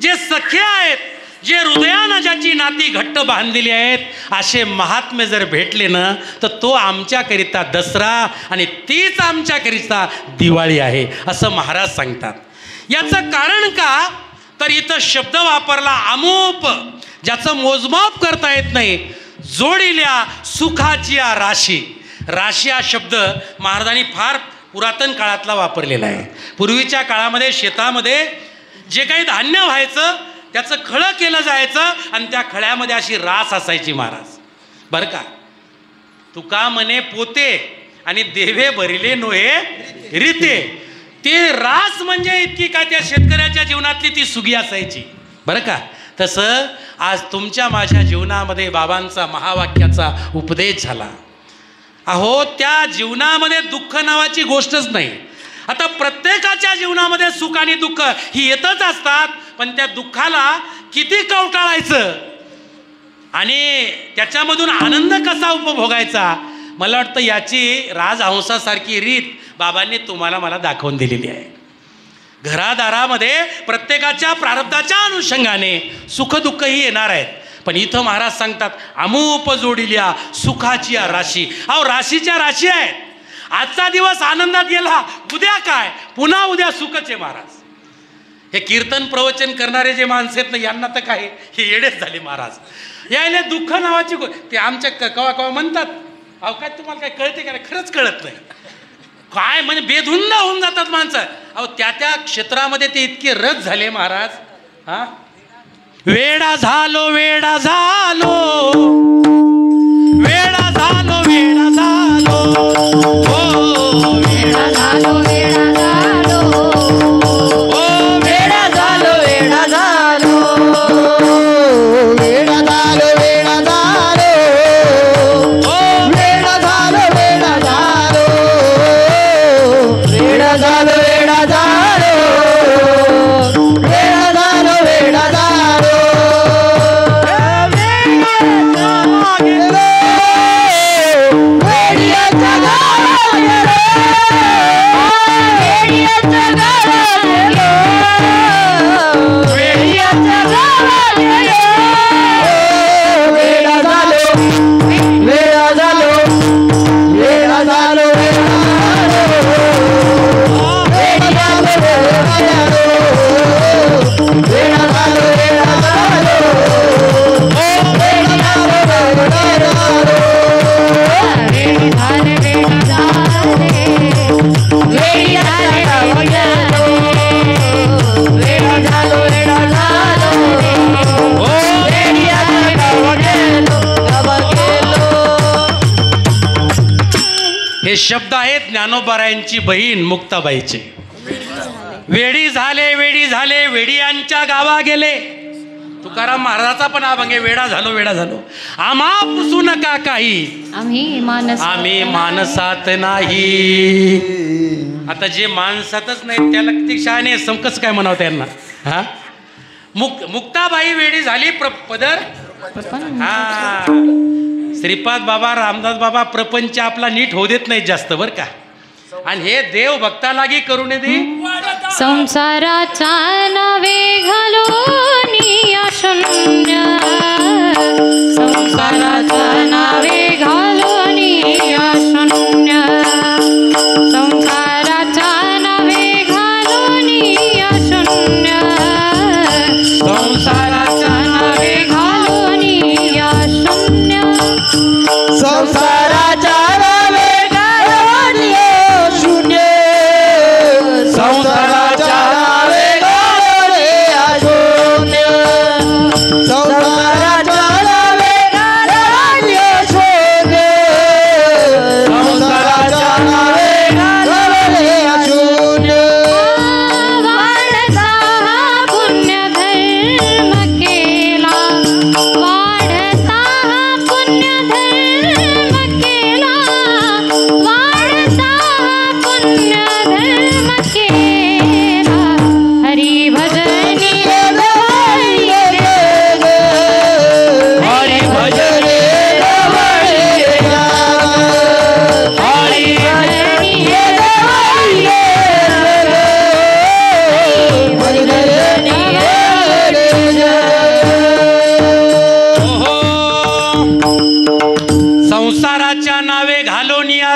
जे सखे आहेत, जे हृदयानं ज्याची नाती घट्ट बांधलेली आहेत, असे महात्मे जर भेटले ना, तर तो आमच्याकरिता दसरा आणि तीच आमच्याकरिता दिवाळी आहे, असं महाराज सांगतात. याचं कारण का, तर इथं शब्द वापरला अमूप, ज्याचं मोजमाप करता येत नाही. जोडिल्या सुखाची राशी. राशी हा शब्द महाराजांनी फार पुरातन काळातला वापरलेला आहे. पूर्वीच्या काळामध्ये शेतामध्ये जे काही धान्य व्हायचं त्याचं खळं केलं जायचं आणि त्या खळ्यामध्ये अशी रास असायची महाराज, बरं का. तुका म्हणे पोते आणि देवे भरिले नोहे रीते. ते रास म्हणजे इतकी काय त्या शेतकऱ्याच्या जीवनातली ती सुगी असायची, बरं का. तसं आज तुमच्या माझ्या जीवनामध्ये बाबांचा महावाक्याचा उपदेश झाला. अहो, त्या जीवनामध्ये दुःख नावाची गोष्टच नाही. आता प्रत्येकाच्या जीवनामध्ये सुख आणि दुःख ही येतच असतात, पण त्या दुःखाला किती कवटाळायचं आणि त्याच्यामधून आनंद कसा उपभोगायचा, मला वाटतं याची राजहंसासारखी रीत बाबांनी तुम्हाला मला दाखवून दिलेली आहे. घरादारामध्ये प्रत्येकाच्या प्रारब्धाच्या अनुषंगाने सुखदुःखही येणार आहेत, पण इथं महाराज सांगतात अमूप जोडिल्या सुखाची राशी. अहो, राशीच्या राशी आहेत. आजचा दिवस आनंदात गेला, उद्या काय, पुन्हा उद्या सुखच आहे महाराज. हे कीर्तन प्रवचन करणारे जे माणसं आहेत ना, यांना तर काय हे येडेच झाले महाराज. यायला दुःख नावाची ते आमच्या कवा कवा म्हणतात. अहो, काय तुम्हाला काय कळते का? खरंच कळत नाही. काय म्हणजे बेधुंद होऊन जातात माणसं. अहो, त्या त्या क्षेत्रामध्ये ते इतके रस झाले महाराज. हा, वेडा झालो वेडा झालो, वेडा झालो वेडा झालो, ओ वेडा झालो वेडा झालो, ओ वेडा झालो वेडा झालो, वेडा झालो वेडा झालो, ओ वेडा झालो वेडा झालो, वेडा झालो वेडा झालो, वेडा झालो वेडा झालो, वेडियाच्या गावाला गेलो, वेडियाच्या गावाला गेलो, वेडियाच्या गावाला गेलो, वेडा झालो वेडा झालो, वेडा झालो वेडा झालो, वेडा झालो वेडा झालो, वेडा झालो वेडा झालो, वेडी झाले वेडी झाले, वेडियाच्या गावाला गेलो, वेडा झालो वेडा झालो, वेडियाच्या गावाला गेलो. हे शब्द आहेत ज्ञानोबारायांची बहीण मुक्ताबाईचे. वेडी झाले वेडी झाले, वेडियांच्या गावा गेले. तुकाराम महाराजाचा पण अभंग आहे, वेडा झालो वेडा झालो. आम्हा पुसू नका काही, आम्ही मानस आम्ही माणसात नाही. आता जे माणसातच नाही त्याला किती शहाणे समकस काय म्हणावं त्यांना. हा, मुक्ताबाई वेडी झाली पदर. हा, श्रीपाद बाबा रामदास बाबा प्रपंच आपला नीट होऊ देत नाहीत जास्त, बरं का. आणि हे देव भक्तालागी करून दे. संसाराचा नावे घालून शून्य, संसाराचा नावे घालून शून्य, संसाराचा नावे घालून शून्य, संसाराचा नावे घालून शून्य, संसाराच्या नावे घालून शून्य, संसाराच्या नावे घालून शून्य, संसाराच्या नावे घालून शून्य, संसाराच्या नावे घालून शून्य. वाढता पुण्य धर्म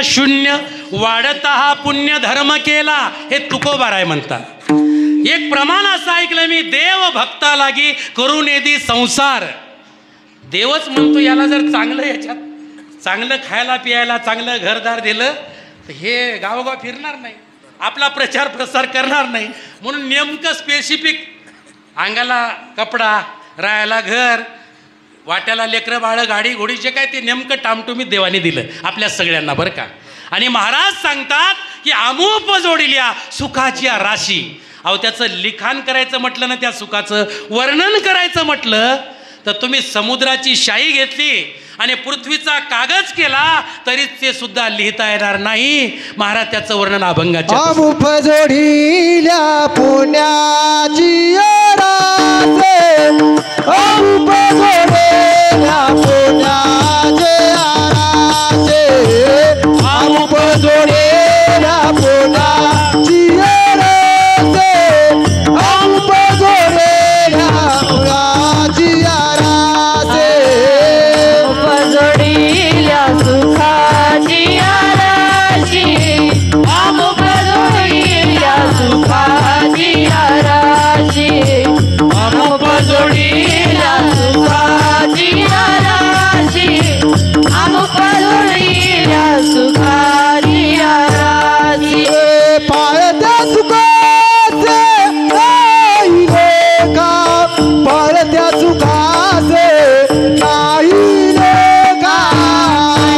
शून्य वाढता हा पुण्य धर्म केला, हे तुकोबाराय म्हणतात. एक प्रमाण असं ऐकलं मी, देव भक्ता लागी करून येदी संसार. देवच म्हणतो याला जर चांगलं, याच्यात चांगलं खायला प्यायला, चांगलं घरदार दिलं तर हे गावोगाव फिरणार नाही, आपला प्रचार प्रसार करणार नाही. म्हणून नेमकं स्पेसिफिक अंगाला कपडा, राहायला घर, वाट्याला लेकरं बाळं, गाडी घोडी, जे काय ते नेमकं टामटुमीत देवाने दिलं आपल्या सगळ्यांना बरं का. आणि महाराज सांगतात की अमूप जोडिल्या सुखाची राशी. अहो त्याचं लिखाण करायचं म्हटलं ना, त्या सुखाचं वर्णन करायचं म्हटलं तर तुम्ही समुद्राची शाई घेतली आणि पृथ्वीचा कागज केला तरी ते सुद्धा लिहिता येणार नाही. महाराज त्याचं वर्णन अभंगाच्या अमुप जोडिल्या पुण्याची रासे, अमुप जोडिल्या पुण्याचे रासे, अमुप जोडिल्या पुण्याची रासे, अमुप जोडिल्या पुण्याची रासे, जोडिल्या सुखाची राशी, अमुक जोडिल्या सुखाची राशी, अमुक जोडिल्या सुखाची राशी, अमुक जोडिल्या सुखाची राशी. पाळत्या सुखाचे नाही लेखा, पाळत्या सुखाचे नाही लेखा,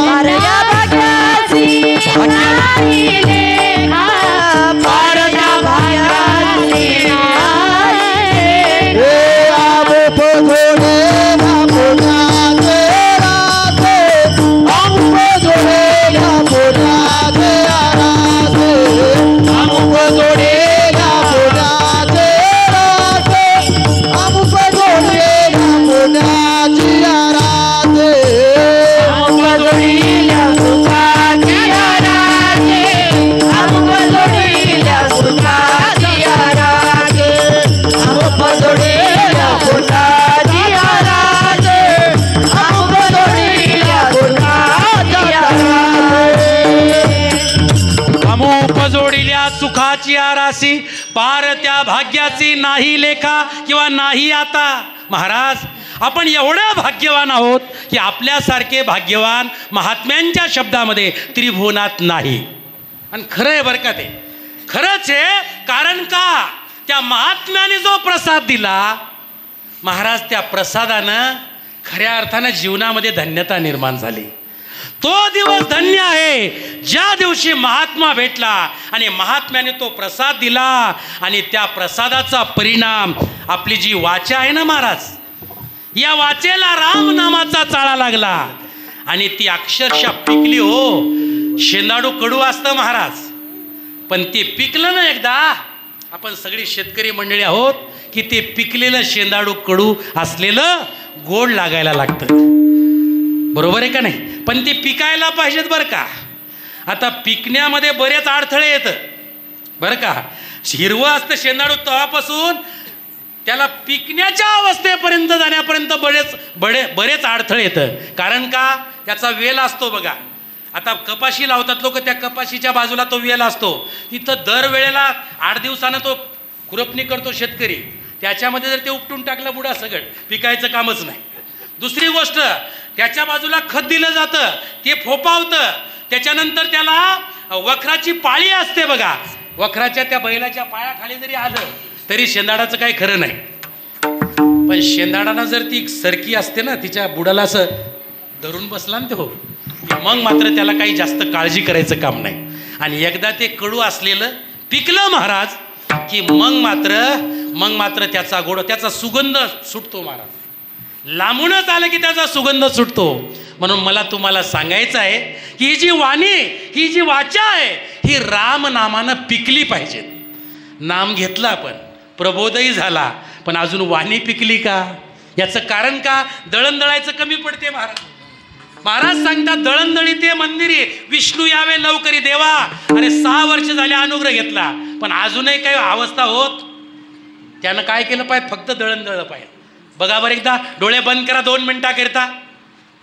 पारया भाग्याची नाही लेखा, पारया भाग्याची नाही लेखा. हे अमुप जोडेल्या पुण्याचे रासे, अमुप जोडेल्या पुण्याचे रासे, अमुक जोडेल्या पुण्याचे रासे, अमुक जोडेल्या पुण्याची रासे. अमुक जोडिल्या सुखाची राशी, अमुक जोडिल्या सुखाची राशी, अमुक जोडिल्या सुखाची राशी, अमुक जोडिल्या सुखाची राशी. अमोप जोडिल्या सुखाची राशी, पार त्या भाग्याची नाही लेखा किंवा नाही आता. महाराज आपण एवढं भाग्यवान आहोत की आपल्यासारखे भाग्यवान महात्म्यांच्या शब्दामध्ये त्रिभुवनात नाही. आणि खरं आहे बरं का, ते खरंच आहे. कारण का, त्या महात्म्याने जो प्रसाद दिला महाराज, त्या प्रसादानं खऱ्या अर्थानं जीवनामध्ये धन्यता निर्माण झाली. तो दिवस धन्य आहे ज्या दिवशी महात्मा भेटला आणि महात्म्याने तो प्रसाद दिला आणि त्या प्रसादाचा परिणाम आपली जी वाचा आहे ना महाराज, या वाचेला राम नामाचा चाळा लागला आणि ती अक्षरशः पिकली. हो शेंदाडू कडू असतं महाराज, पण ते पिकलं ना एकदा, आपण सगळी शेतकरी मंडळी आहोत की ते पिकलेलं शेंदाडू कडू असलेलं गोड लागायला लागतं. बरोबर आहे का नाही? पण ते पिकायला पाहिजेत बरं का. आता पिकण्यामध्ये बरेच अडथळे येतं बरं का. हिरवं असतं शेंदाडू तेव्हापासून त्याला पिकण्याच्या अवस्थेपर्यंत जाण्यापर्यंत बरेच अडथळे येतं. कारण का, त्याचा वेल असतो बघा. आता कपाशी लावतात लोक, त्या कपाशीच्या बाजूला तो वेल असतो, तिथं दरवेळेला 8 दिवसानं तो खुरपणी करतो शेतकरी. त्याच्यामध्ये जर ते उपटून टाकलं बुडा सगळं, पिकायचं कामच नाही. दुसरी गोष्ट, त्याच्या बाजूला खत दिलं जातं, ते फोपावतं. त्याच्यानंतर त्याला वखराची पाळी असते बघा. वखराच्या त्या बैलाच्या पायाखाली जरी आलं तरी शेंदाडाचं काही खरं नाही. पण शेंदाडानं जर ती सरकी असते ना, तिच्या बुडाला असं धरून बसला ना तो, मग मात्र त्याला काही जास्त काळजी करायचं काम नाही. आणि एकदा ते कडू असलेलं पिकलं महाराज की मग मात्र त्याचा गोड, त्याचा सुगंध सुटतो महाराज. लांबूनच आलं की त्याचा सुगंध सुटतो. म्हणून मला तुम्हाला सांगायचं आहे की ही जी वाणी, ही जी वाचा आहे, ही राम नामानं पिकली पाहिजे. नाम घेतलं आपण, प्रबोधही झाला, पण अजून वाणी पिकली का? याचं कारण का? दळण दळायचं कमी पडते महाराज. महाराज सांगतात दळणदळी ते मंदिरी विष्णू यावे लवकरी देवा. आणि 6 वर्ष झाले अनुग्रह घेतला, पण अजूनही काही अवस्था होत. त्यानं काय केलं पाहिजे? फक्त दळण दळलं पाहिजे. बघा बरं एकदा, डोळे बंद करा 2 मिनिटाकरिता,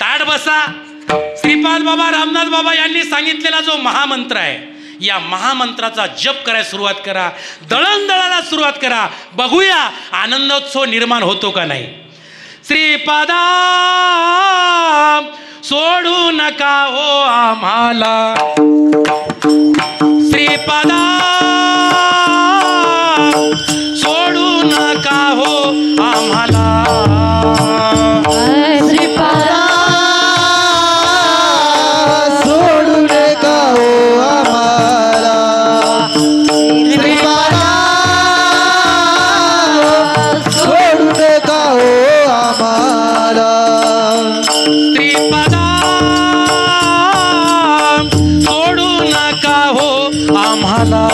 ताट बसा श्रीपाद बाबा रामनाथ बाबा यांनी सांगितलेला जो महामंत्र आहे, या महामंत्राचा जप करायला सुरुवात करा, दळणदळाला सुरुवात करा. बघूया आनंदोत्सव निर्माण होतो का नाही. श्रीपादा सोडू नका हो आम्हाला, श्रीपादा सोडू नका हो आम्हाला. श्रीपादा सोडू नका हो आम्हाला, श्रीपादा सोडू नका हो आम्हाला. श्रीपादा सोडू नका हो आम्हाला.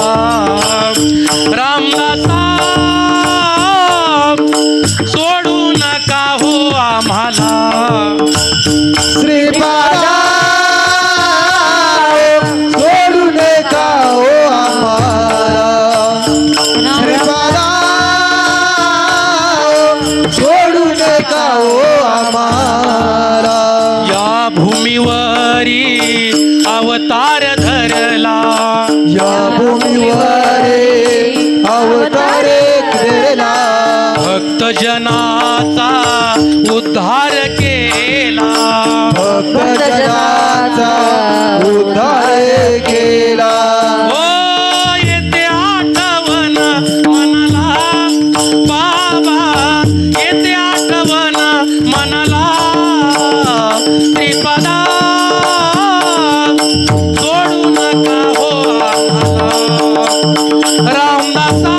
रामदासा सोडू नका हो आम्हाला. श्रीपादा सोडू नका हो आम्हाला, श्रीपादा सोडू नका हो आम्हाला. या भूमीवरी अवतार धरला, या भूमीवर अवतार केला, भक्त जनाचा उद्धार केला. भक्त जनाचा उद्धार केला. हो येते आठवण मनाला बाबा, येते आठवण मनाला. श्रीपादा सोडू नका हो आम्हाला. रामदासा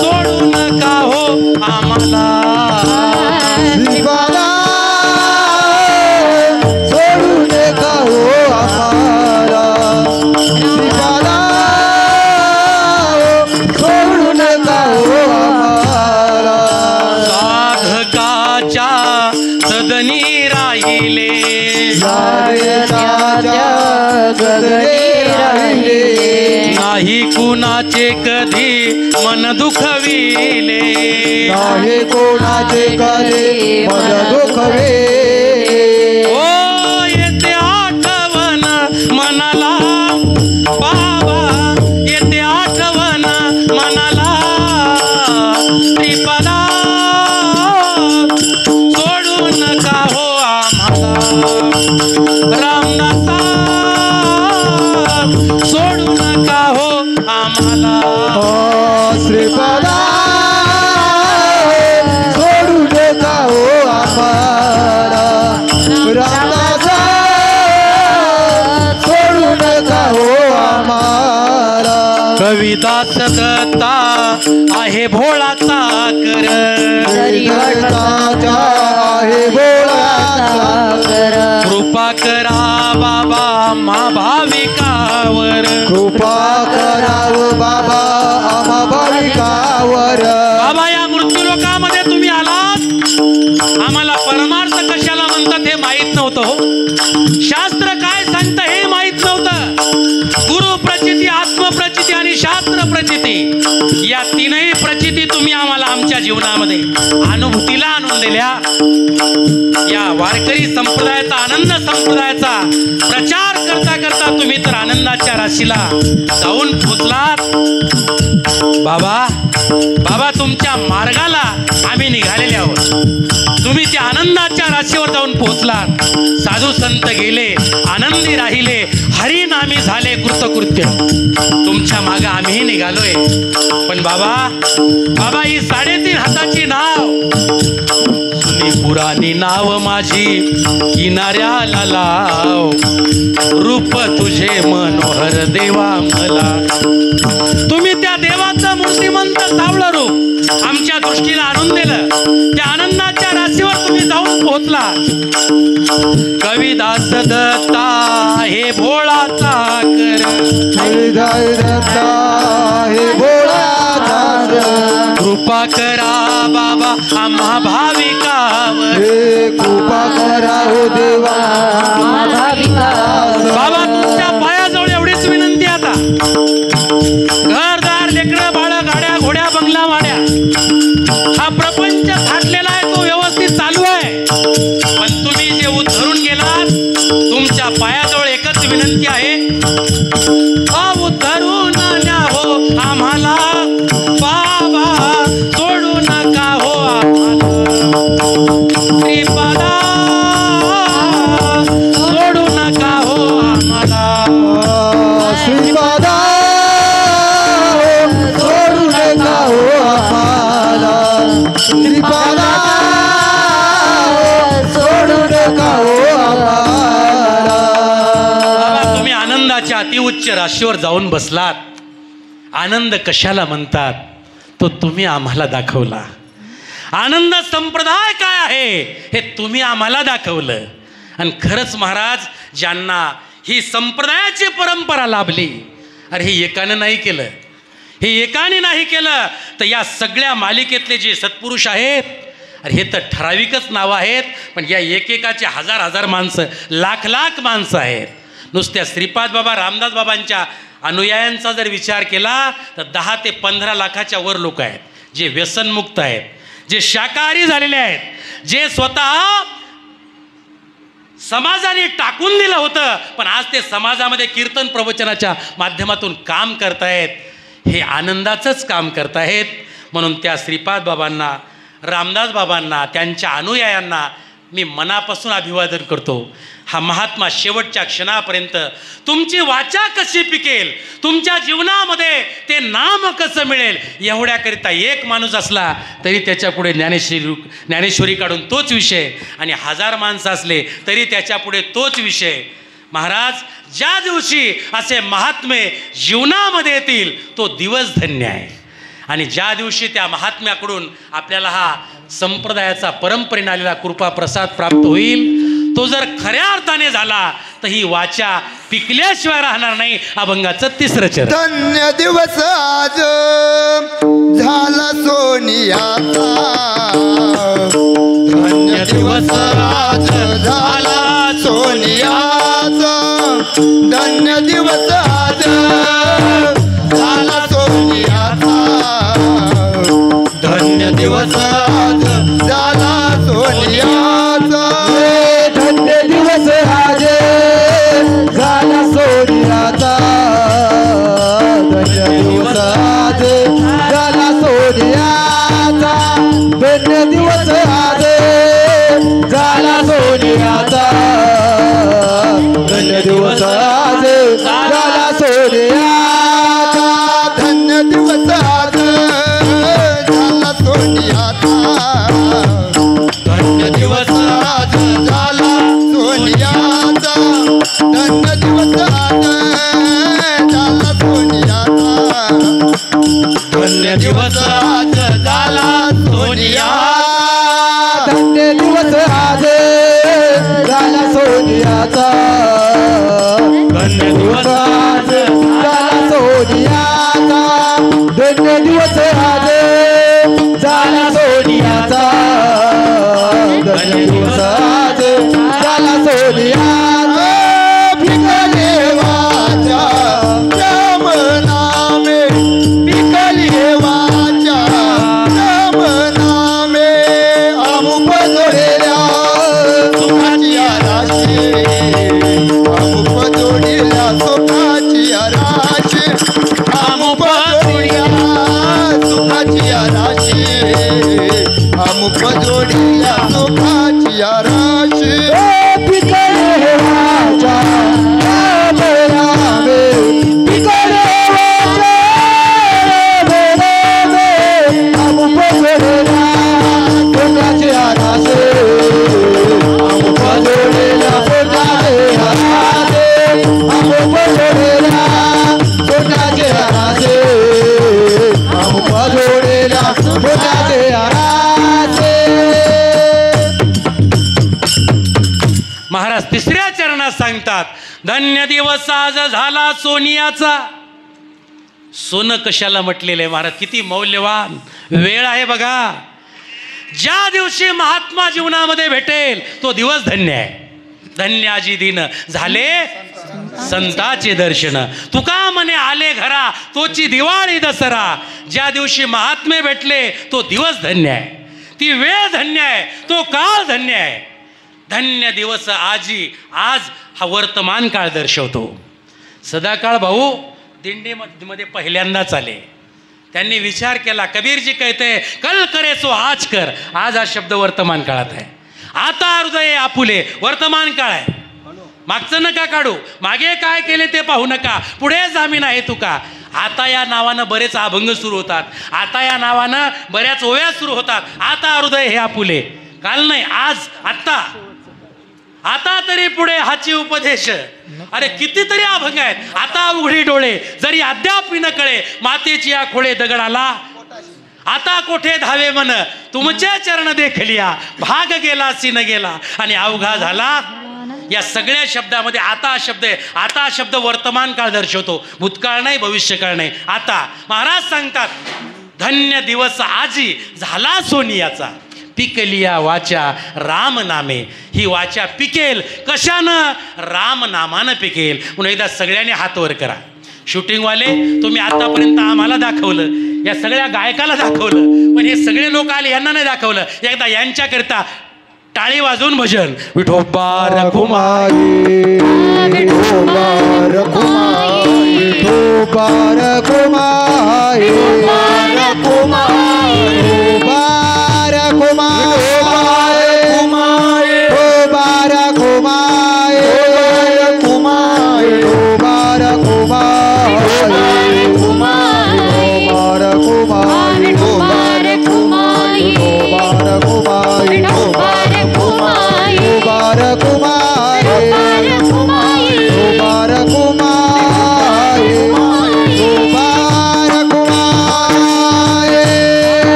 सोडू नका हो आम्हाला. श्रीपादा सोडू नका हो आम्हाला, श्रीपादा सोडू नका हो आम्हाला. साधकाच्या सदनी राहिले, साधकाच्या गगने राहिले, नाही कुणाचे कधी मन दुखविले. नाही कोणाचे करे मन दुखवे. ओ येते आठवण मनाला बाबा, येते आठवण मनाला. श्रीपादा सोडू नका हो आम्हाला. रामदासा सोडू नका हो आम्हाला. श्रीपादा सोडू नका हो आम्हाला, रामदासा सोडू नका हो आम्हाला. कविदास दत्ता आहे भोळाचा कर, हरिभक्ताचा आहे भोळाचा कर. कृपा करा बाबा आम्हा भाविकावर. कृपा कराव बाबा आम्हा भाविकावर. बाबा या मृत्यू लोकामध्ये तुम्ही आलात, आम्हाला परमार्थ कशाला म्हणतात हे माहित नव्हतं हो. शास्त्र काय सांगतं हे माहित नव्हतं. गुरु प्रचिती, आत्मप्रचिती आणि शास्त्र प्रचिती या तीनही प्रचिती तुम्ही आम्हाला आमच्या जीवनामध्ये अनुभूतीला आणून दिल्या. या वारकरी संप्रदायाचा, आनंद संप्रदायाचा प्रचार करता करता तुम्ही तर आनंदाच्या राशीला जाऊन पोचलात. बाबा बाबा तुमच्या मार्गाला आम्ही निघालेले आहोत. तुम्ही त्या आनंदाच्या राशीवर जाऊन पोहोचलात. साधू संत गेले, आनंदी राहिले, हरिनामी झाले कृतकृत्य. तुमच्या मागे आम्हीही निघालोय. पण बाबा बाबा ही 3.5 हाताची नाव, सुनी पुराणी नाव माझी किनाऱ्याला लाव. रूप तुझे मनोहर देवा मला. तुम्ही त्या देवाचं मूर्तिमंत सावळं रूप आमच्या दृष्टीला आणून दिलं. त्या आनंदाच्या राशीवर तुम्ही जाऊन पोहोचला. कविदास दत्ता हे भोळाचा कर, हरिदत्ता हे भोळाचा कर. कृपा करा बाबा आम्हा भाविकावर. हे कृपा करा हो देवा आम्हा भाविकावर. बाबा तुमच्या पायाजवळ एवढीच विनंती आता. घरदार, लेकरं, बाळं, गाड्या, घोड्या, बंगला, वाड्या, हा प्रपंच थाटलेला आहे, तो व्यवस्थित चालू आहे. पण तुम्ही जे तुमच्या पायाजवळ एकच विनंती आहे, उतरून न्या हो आम्हाला, बाबा सोडू नका हो आम्हाला, श्रीपादा सोडू नका हो आम्हाला, श्रीपादा सोडू नका हो आम्हाला, श्रीपादा सोडू नका हो आम्हाला. बाबा, तुम्ही आनंदाच्या अतिउच्च राशीवर जाऊन बसलात. आनंद कशाला म्हणतात तो तुम्ही आम्हाला दाखवला. आनंद संप्रदाय काय आहे हे तुम्ही आम्हाला दाखवलं. आणि खरंच महाराज, ज्यांना ही संप्रदायाची परंपरा लाभली, अरे हे एकानं नाही केलं, हे एकाने नाही केलं, तर या सगळ्या मालिकेतले जे सत्पुरुष आहेत, अरे हे तर ठराविकच नावं आहेत, पण या एकेकाचे हजार हजार माणसं, लाख लाख माणसं आहेत. नुसत्या श्रीपाद बाबा रामदास बाबांच्या अनुयायांचा जर विचार केला तर 10 ते 15 लाखाच्या वर लोक आहेत, जे व्यसनमुक्त आहेत, जे शाकाहारी झालेले आहेत, जे स्वतः समाजाने टाकून दिलं होतं, पण आज ते समाजामध्ये कीर्तन प्रवचनाच्या माध्यमातून काम करतायत. हे आनंदाचंच काम करतायत. म्हणून त्या श्रीपाद बाबांना, रामदास बाबांना, त्यांच्या अनुयायांना मी मनापासून अभिवादन करतो. हा महात्मा शेवटच्या क्षणापर्यंत तुमची वाचा कशी पिकेल, तुमच्या जीवनामध्ये ते नाम कसं मिळेल, एवढ्याकरिता एक माणूस असला तरी त्याच्यापुढे ज्ञानेश्वरी काढून तोच विषय, आणि 1000 माणसं असले तरी त्याच्यापुढे तोच विषय. महाराज, ज्या दिवशी असे महात्मे जीवनामध्ये येतील तो दिवस धन्य आहे. आणि ज्या दिवशी त्या महात्म्याकडून आपल्याला हा संप्रदायाचा परंपरेने आलेला कृपा प्रसाद प्राप्त होईल, तो जर खऱ्या अर्थाने झाला तर ही वाचा पिकल्याशिवाय राहणार नाही. अभंगाचं 3रं चरण. धन्य दिवस आज झाला सोनियाचा, धन्य दिवस आज झाला सोनियाचा, धन्य दिवस आज झाला सोनियाचा, धन्य दिवस आज झाला सोनियाचा, धन्य दिवस आज झाला सोनियाचा, धन्य दिवस आज झाला सोनियाचा, धन्य दिवस आज झाला सोनियाचा, धन्य दिवस आज झाला सोनियाचा, धन्य दिवस आज झाला सोनियाचा, धन्य दिवस आज झाला सोनियाचा, धन्य दिवस आज झाला सोनियाचा, धन्य दिवस आज झाला सोनियाचा, धन्य दिवस आज झाला सोनियाचा, धन्य दिवस आज झाला सोनियाचा, धन्य दिवस आज झाला सोनियाचा, धन्य दिवस आज झाला सोनियाचा, भिकले वाचा राम नामे, भिकले वाचा राम नामे, अमुक जोडेल्या सुखाची राशी, अमुक जोडेल्या सुखाची राशी, अमुक जोडल्या सुखाची राशी, अमुक जोडल्या सुखाची राशी, पिकले वाचा राम रामे, पिकले वाचा राम रामे, अमुक जोडेला सोन्याचे आरासे, अमुक जोडेला सोन्याचे आरासे, अमुक जोडेला सोन्याचे आरासे, अमुक जोडेला सोन्याचे आरासे. महाराज 3ऱ्या चरणात सांगतात, धन्य दिवस आज झाला सोनियाचा. सोनं कशाला म्हटलेलं आहे महाराज? किती मौल्यवान वेळ आहे बघा. ज्या दिवशी महात्मा जीवनामध्ये भेटेल तो दिवस धन्य आहे. धन्याजी दिन झाले संताचे दर्शन, तुका म्हणे आले घरा तोची दिवाळी दसरा. ज्या दिवशी महात्मे भेटले तो दिवस धन्य आहे, ती वेळ धन्य आहे, तो काळ धन्य आहे. धन्य दिवस आजी, आज हा वर्तमान काळ दर्शवतो. सदाकाळ भाऊ दिंडीमध्ये पहिल्यांदाच आले. त्यांनी विचार केला, कबीरजी कहते कल करे सो आज कर. आज हा शब्द वर्तमान काळात आहे. आता हृदय आपुले वर्तमान काळ आहे. मागचं नका काढू, मागे काय केले ते पाहू नका, पुढे जामीन आहे तुका. आता या नावानं बरेच अभंग सुरू होतात, आता या नावानं बऱ्याच ओव्या सुरू होतात. आता हृदय हे आपुले, काल नाही आज, आत्ता. आता तरी पुढे हाची उपदेश. अरे कितीतरी अभंग आहेत. आता उघडी डोळे जरी अद्याप न कळे, मातेची या खोळे दगडाला. आता कोठे धावे मन तुमचे चरण देखलिया, भाग गेला सिन गेला आणि अवघा झाला. या सगळ्या शब्दामध्ये आता शब्द आहे. आता शब्द वर्तमान काळ दर्शवतो, भूतकाळ नाही, भविष्यकाळ नाही. आता महाराज सांगतात, धन्य दिवस आजी झाला सोनियाचा, पिकलिया वाचा राम नामे. ही वाचा पिकेल कशानं? राम नामानं पिकेल. म्हणून एकदा सगळ्यांनी हात वर करा. शूटिंगवाले तुम्ही आतापर्यंत आम्हाला दाखवलं, या सगळ्या गायकाला दाखवलं, पण हे सगळे लोक आले यांना नाही दाखवलं. एकदा यांच्याकरता टाळी वाजवून भजन. विठोबा रखुमाई, विठोबा रखुमाई, विठोबा रखुमाई, विठोबा रखुमाई, विठोबा रखुमाई, विठोबा रखुमाई, विठोबा रखुमाई,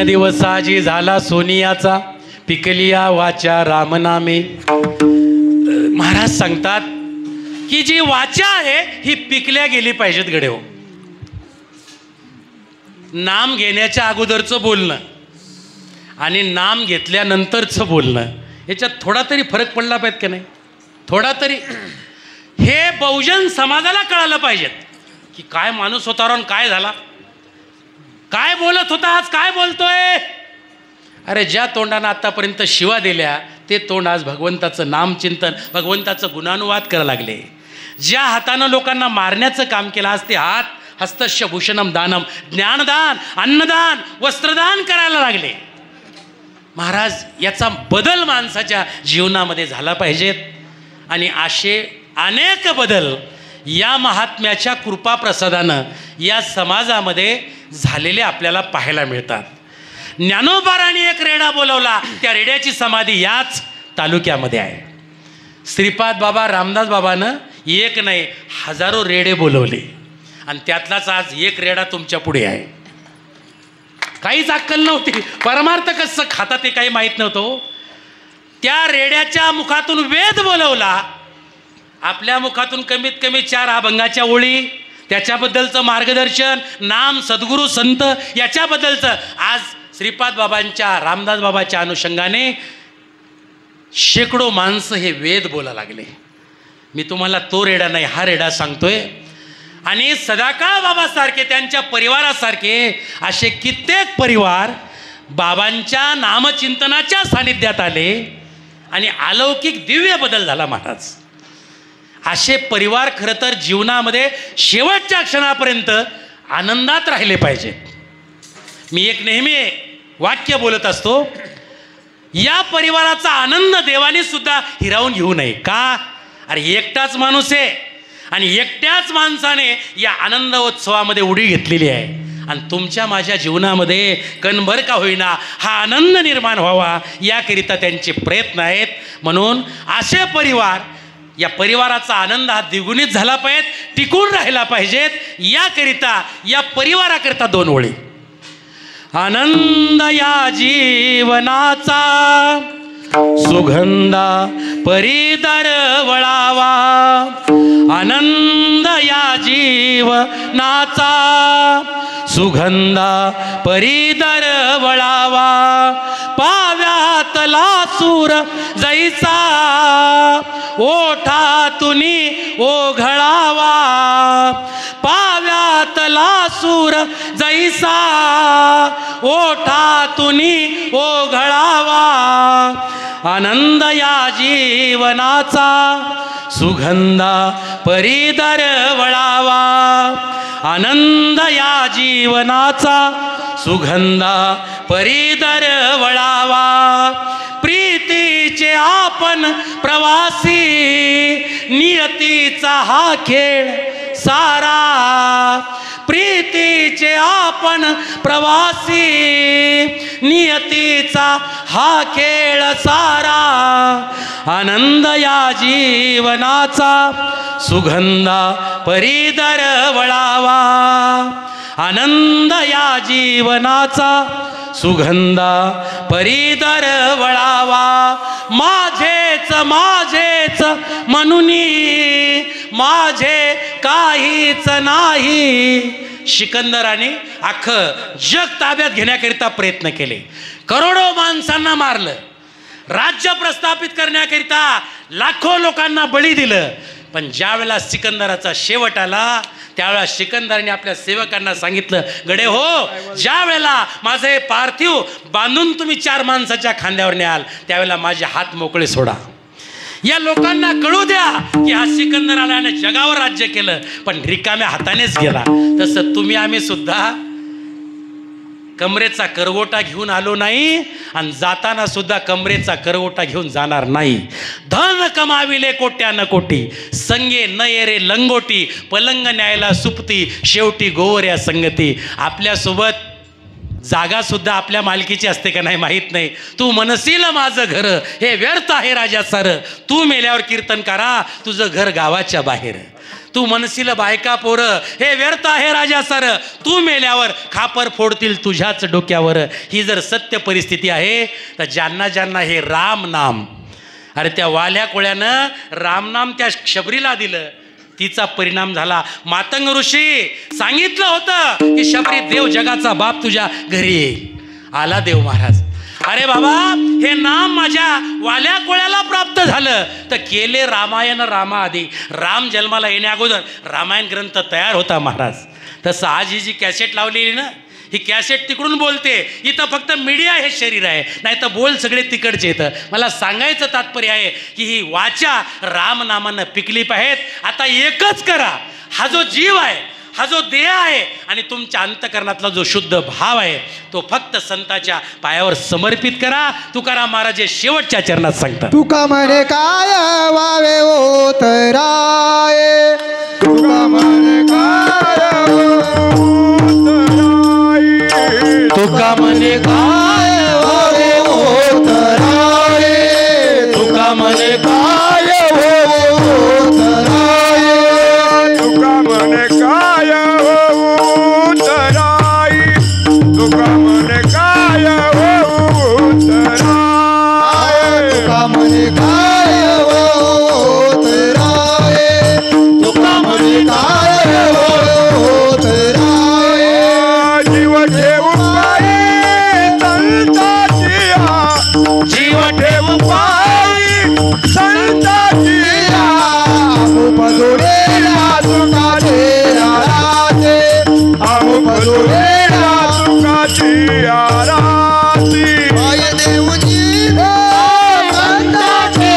दिवसाजी झाला सोनियाचा, पिकलिया वाचा रामनामे. महाराज सांगतात की जी वाचा आहे ही पिकल्या गेली पाहिजेत गडे हो. नाम घेण्याच्या अगोदरचं बोलणं आणि नाम घेतल्यानंतरचं बोलणं याच्यात थोडा तरी फरक पडला पाहिजे का नाही? थोडा तरी. हे बहुजन समाजाला कळालं पाहिजेत की काय माणूस होता आणि काय झाला, काय बोलत होता, आज काय बोलतोय. अरे ज्या तोंडानं आतापर्यंत शिवा दिल्या ते तोंड आज भगवंताचं नामचिंतन, भगवंताचं गुणानुवाद करायला लागले. ज्या हातानं लोकांना मारण्याचं काम केलं आज ते हात हस्तस्य भूषणम दानम, ज्ञानदान, अन्नदान, वस्त्रदान करायला लागले. महाराज याचा बदल माणसाच्या जीवनामध्ये झाला पाहिजेत. आणि असे अनेक बदल या महात्म्याच्या कृपाप्रसादानं या समाजामध्ये झालेले आपल्याला पाहायला मिळतात. ज्ञानोबारांनी एक रेडा बोलवला, त्या रेड्याची समाधी याच तालुक्यामध्ये आहे. श्रीपाद बाबा रामदास बाबानं एक नाही हजारो रेडे बोलवले आणि त्यातलाच आज एक रेडा तुमच्या पुढे आहे. काहीच अक्कल नव्हती, परमार्थ कसं खातात ते काही माहीत नव्हतं. त्या रेड्याच्या मुखातून वेद बोलवला, आपल्या मुखातून कमीत कमी 4 अभंगाच्या ओळी, त्याच्याबद्दलचं मार्गदर्शन, नाम, सद्गुरू, संत याच्याबद्दलचं. आज श्रीपाद बाबांच्या रामदास बाबाच्या अनुषंगाने शेकडो माणसं हे वेद बोला लागले. मी तुम्हाला तो रेडा नाही हा रेडा सांगतोय. आणि सदाकाळ बाबासारखे त्यांच्या परिवारासारखे असे कित्येक परिवार बाबांच्या नामचिंतनाच्या सानिध्यात आले आणि अलौकिक दिव्य बदल झाला महाराज. असे परिवार खरं तर जीवनामध्ये शेवटच्या क्षणापर्यंत आनंदात राहिले पाहिजे. मी एक नेहमी वाक्य बोलत असतो, या परिवाराचा आनंद देवाने सुद्धा हिरावून घेऊ नये. का? अरे एकटाच माणूस आहे आणि एकट्याच माणसाने या आनंदोत्सवामध्ये उडी घेतलेली आहे आणि तुमच्या माझ्या जीवनामध्ये कणभर का होईना हा आनंद निर्माण व्हावा याकरिता त्यांचे प्रयत्न आहेत. म्हणून असे परिवार, या परिवाराचा आनंद हा द्विगुणित झाला पाहिजे, टिकून राहिला पाहिजेत. याकरिता या परिवाराकरिता 2 ओळी. आनंद या जीवनाचा सुगंधा परीदर वळावा, आनंद या जीवनाचा सुगंधा परीदर वळावा, पाव्यातला सूर जैसा ओठातुनी ओघळावा, पाव्यातला सूर जैसा ओठातुनी ओघळावा, आनंद या जीवनाचा सुगंधा परीदर वळावा, आनंद या जीवनाचा सुगंधा परीदर वळावा, प्रीतीचे आपण प्रवासी नियतीचा हा खेळ सारा, प्रीतीचे आपण प्रवासी नियतीचा हा खेळ सारा, आनंद या जीवनाचा सुगंधा परीदर वळावा, आनंद या जीवनाचा सुगंधा परीदर वळावा, माझेच माझेच म्हणूनी माझे काहीच नाही. सिकंदराने अख्खं जग ताब्यात घेण्याकरिता प्रयत्न केले, करोडो माणसांना मारलं, राज्य प्रस्थापित करण्याकरिता लाखो लोकांना बळी दिलं. पण ज्यावेळेला सिकंदराचा शेवट आला त्यावेळेला सिकंदराने आपल्या सेवकांना सांगितलं, गडे हो, ज्या वेळेला माझे हे पार्थिव बांधून तुम्ही 4 माणसाच्या खांद्यावर न्याल त्यावेळेला माझे हात मोकळे सोडा. या लोकांना कळू द्या की हा सिकंदर आल्याने जगावर राज्य केलं पण रिकाम्या हातानेच गेला. तसं तुम्ही आम्ही सुद्धा कमरेचा करगोटा घेऊन आलो नाही आणि जाताना सुद्धा कमरेचा करगोटा घेऊन जाणार नाही. धन कमाविले कोट्यान कोटी, संगे न येरे लंगोटी, पलंग न्यायला सुपती, शेवटी गोवऱ्या संगती. आपल्यासोबत जागा सुद्धा आपल्या मालकीची असते का नाही माहीत नाही. तू मनसील माझं घर हे व्यर्थ आहे राजा सर, तू मेल्यावर कीर्तन करा तुझं घर गावाच्या बाहेर. तू मनसील बायका पोरं हे व्यर्थ आहे राजा सर, तू मेल्यावर खापर फोडतील तुझ्याच डोक्यावर. ही जर सत्य परिस्थिती आहे तर ज्यांना ज्यांना हे राम नाम, अरे त्या वाल्या कोळ्यानं रामनाम त्या शबरीला दिलं, तिचा परिणाम झाला. मातंग ऋषी सांगितलं होतं की शबरी देव जगाचा बाप तुझ्या घरी येईल. आला देव महाराज. अरे बाबा, हे नाम माझ्या वाल्या कोळ्याला प्राप्त झालं तर केले रामायण रामाआधी. राम जन्माला येण्या अगोदर रामायण ग्रंथ तयार होता महाराज. तसं आज ही जी कॅसेट लावलेली ना, ही कॅसेट तिकडून बोलते, इथं फक्त मीडिया हे शरीर आहे, नाही तर बोल सगळे तिकडचे येतं. मला सांगायचं तात्पर्य आहे की ही वाचा रामनामानं पिकली पाहिजे. आता एकच करा, हा जो जीव आहे, हा जो देह आहे आणि तुमच्या अंतकरणातला जो शुद्ध भाव आहे तो फक्त संताच्या पायावर समर्पित करा. तुकाराम महाराज शेवटच्या चरणात सांगतात, तुका म्हणे काय वावे ओतराये, तुका म्हणे काय ओतराये, तुका म्हणे काय वावे ओतराये, तुका म्हणे काय ओतराये, तुका म्हणे काय ओतराई, तुका म्हणे काय ओतराई, तुका म्हणे काय ओतराई, तुका म्हणे काय ओतराई, जीव ठेवू पायी संताची, जीव ठेवू पायी संताची, पदोडे तुकाचे आराचे, आहो पदोडे तुकाची आराची, पाय देऊची संताची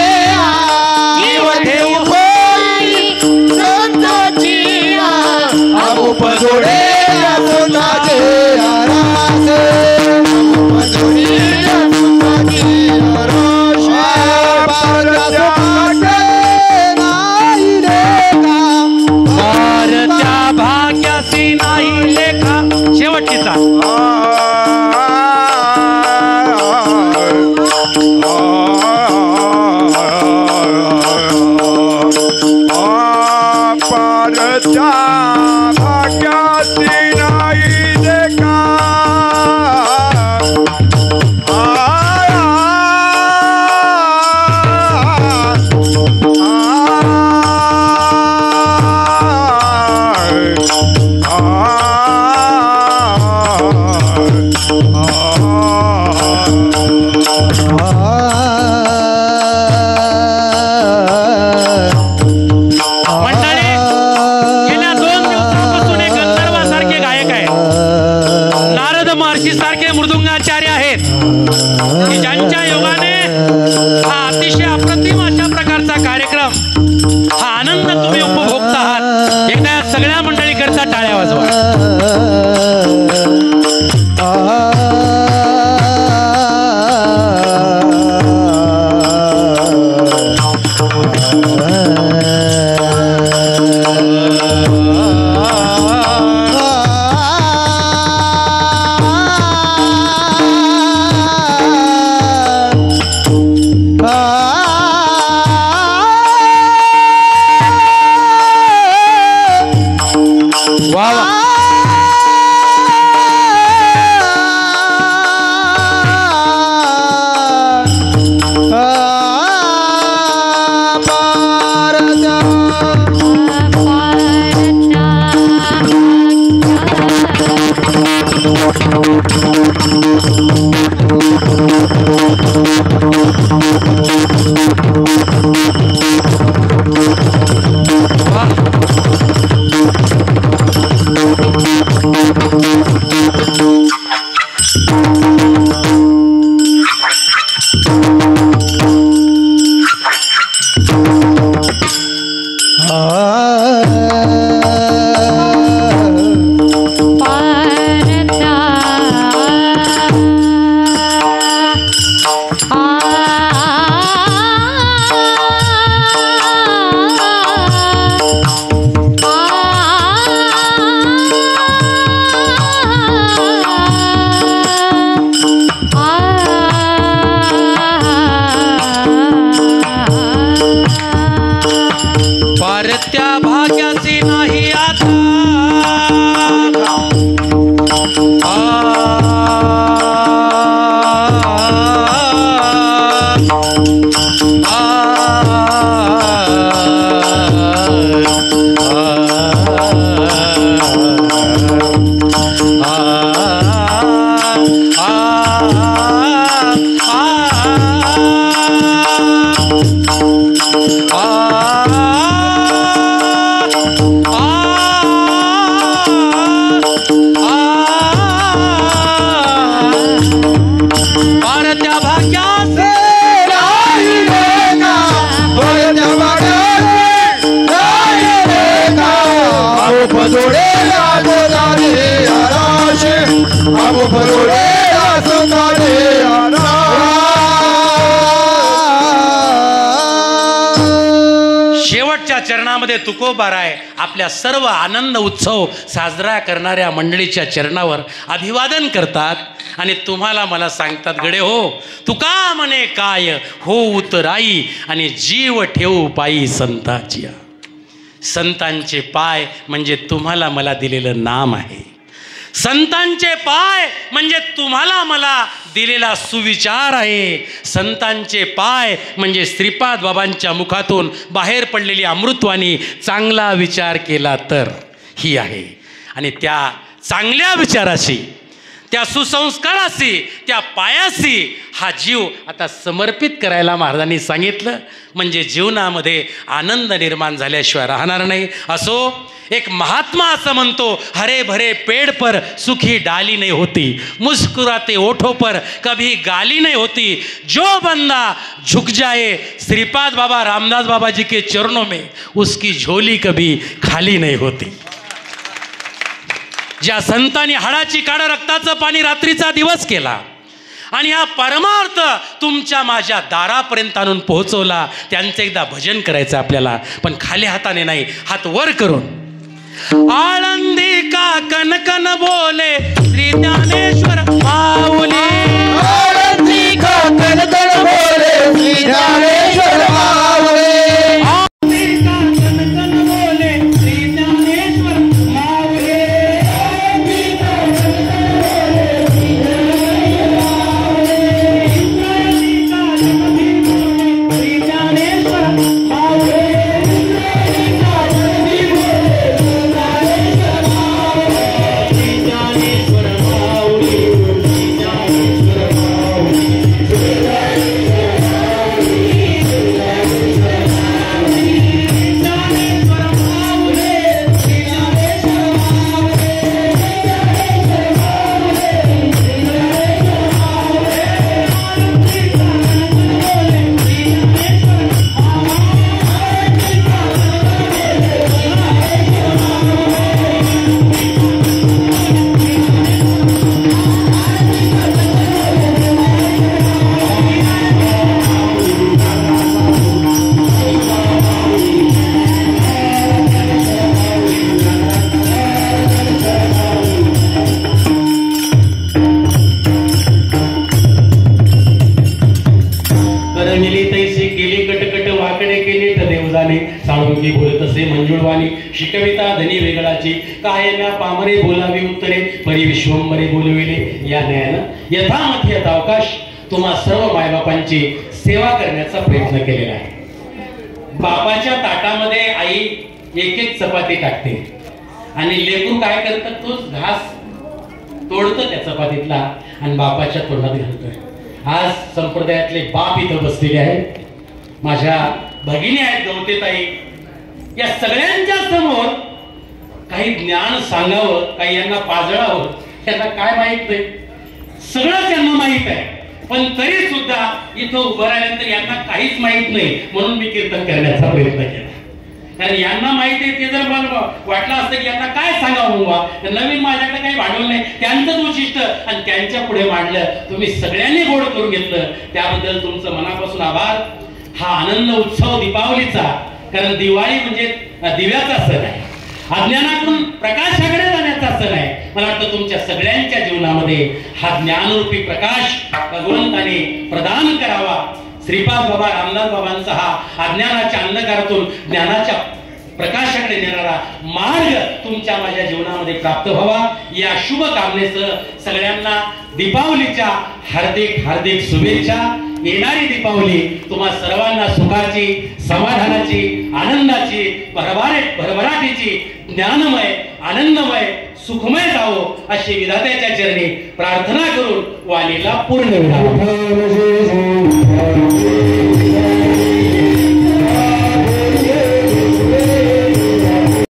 त्या भाग्याची नाही आता शेवटच्या चरणामध्ये तुकोबाराय आपल्या सर्व आनंद उत्सव साजरा करणाऱ्या मंडळीच्या चरणावर अभिवादन करतात आणि तुम्हाला मला सांगतात, गडे हो तुका म्हणे काय हो उतराई आणि जीव ठेवू पायी संताची. संतांचे पाय म्हणजे तुम्हाला मला दिलेलं नाम आहे. संतांचे पाय म्हणजे तुम्हाला मला दिलेला सुविचार आहे. संतांचे पाय म्हणजे श्रीपाद बाबांच्या मुखातून बाहेर पडलेली अमृतवाणी चांगला विचार केला तर ही आहे. आणि त्या चांगल्या विचाराशी, त्या सुसंस्काराशी, त्या पायाशी हा जीव आता समर्पित करायला महाराजांनी सांगितलं. म्हणजे जीवनामध्ये आनंद निर्माण झाल्याशिवाय राहणार नाही. असो, एक महात्मा असं म्हणतो, हरे भरे पेड़ पर सुखी डाली नहीं होती, मुस्कुराते ओठों पर कभी गाली नहीं होती, जो बंदा झुक जाए श्रीपाद बाबा रामदास बाबा जी के चरणों में उसकी झोली कभी खाली नहीं होती. ज्या संतांनी हाडाची काढा रक्ताचं पाणी रात्रीचा दिवस केला आणि हा परमार्थ तुमच्या माझ्या दारापर्यंत आणून पोहोचवला, त्यांचं एकदा भजन करायचं आपल्याला, पण खाली हाताने नाही, हात वर करून. आळंदी का कनकन बोले श्री ज्ञानेश्वर माऊली, आळंदी का कणकण बोले श्री ज्ञानेश्वर माऊली, आळंदी का कनकन बोले श्री ज्ञानेश्वर माऊली, आळंदी का कनकन बोले श्री ज्ञानेश्वर माऊली, आळंदी का कनकन बोले श्री ज्ञानेश्वर माऊली. साळुंकी बोलत असे मंजुळवाणी शिकविता धनी वेगळाची काय ना पामरे बोलावी उत्तरे परी विश्वंबरे बोलविले. या न्यायानं यथामथी अवकाश तुम्हा सर्व मायबापांची सेवा करण्याचा प्रयत्न केलेला आहे. बापाच्या ताटामध्ये आई एक एक चपाती टाकते आणि लेकरू काय करतात, तोच घास तोडतं त्या चपातीतला आणि बापाच्या तोंडात घालतोय. आज संप्रदायातले बाप इथं बसलेले आहेत. माझ्या भगिनी आहेत गवतेताई, या सगळ्यांच्या समोर काही ज्ञान सांगावं, काही यांना पाजळावं, त्यांना काय माहित नाही, सगळं त्यांना माहित आहे, पण तरी सुद्धा इथं उभं राहिल्यानंतर यांना काहीच माहित नाही म्हणून मी कीर्तन करण्याचा प्रयत्न केला. कारण यांना माहिती आहे ते जर मला वाटलं असतं की यांना काय सांगावं बुवा, नवीन माझ्याकडे काही भांडवल नाही, त्यांचंच उशिष्ट आणि त्यांच्या पुढे मांडलं, तुम्ही सगळ्यांनी गोड करून घेतलं, त्याबद्दल तुमचं मनापासून आभार. हा आनंद उत्सव दीपावलीचा, कारण दिवाळी म्हणजे दिव्याचा सण आहे, अज्ञानातून प्रकाशाकडे जाण्याचा सण आहे. मला वाटतं तुमच्या सगळ्यांच्या जीवनामध्ये हा ज्ञानरूपी प्रकाश भगवंताने प्रदान करावा. श्रीपाद बाबा रामदास बाबांचा हा अज्ञानाच्या अंधकारातून ज्ञानाच्या प्रकाशाकडे नेणारा मार्ग तुमच्या माझ्या जीवनामध्ये प्राप्त व्हावा, या शुभ कामनेसह सगळ्यांना दीपावलीच्या हार्दिक हार्दिक शुभेच्छा. येणारी दीपावली तुम्हा सर्वांना सुखाची, समाधानाची, आनंदाची, भरभराटीची, ज्ञानमय, आनंदमय, सुखमय जावो अशी विधात्याच्या चरणी प्रार्थना करून वाणीला पूर्ण विराम.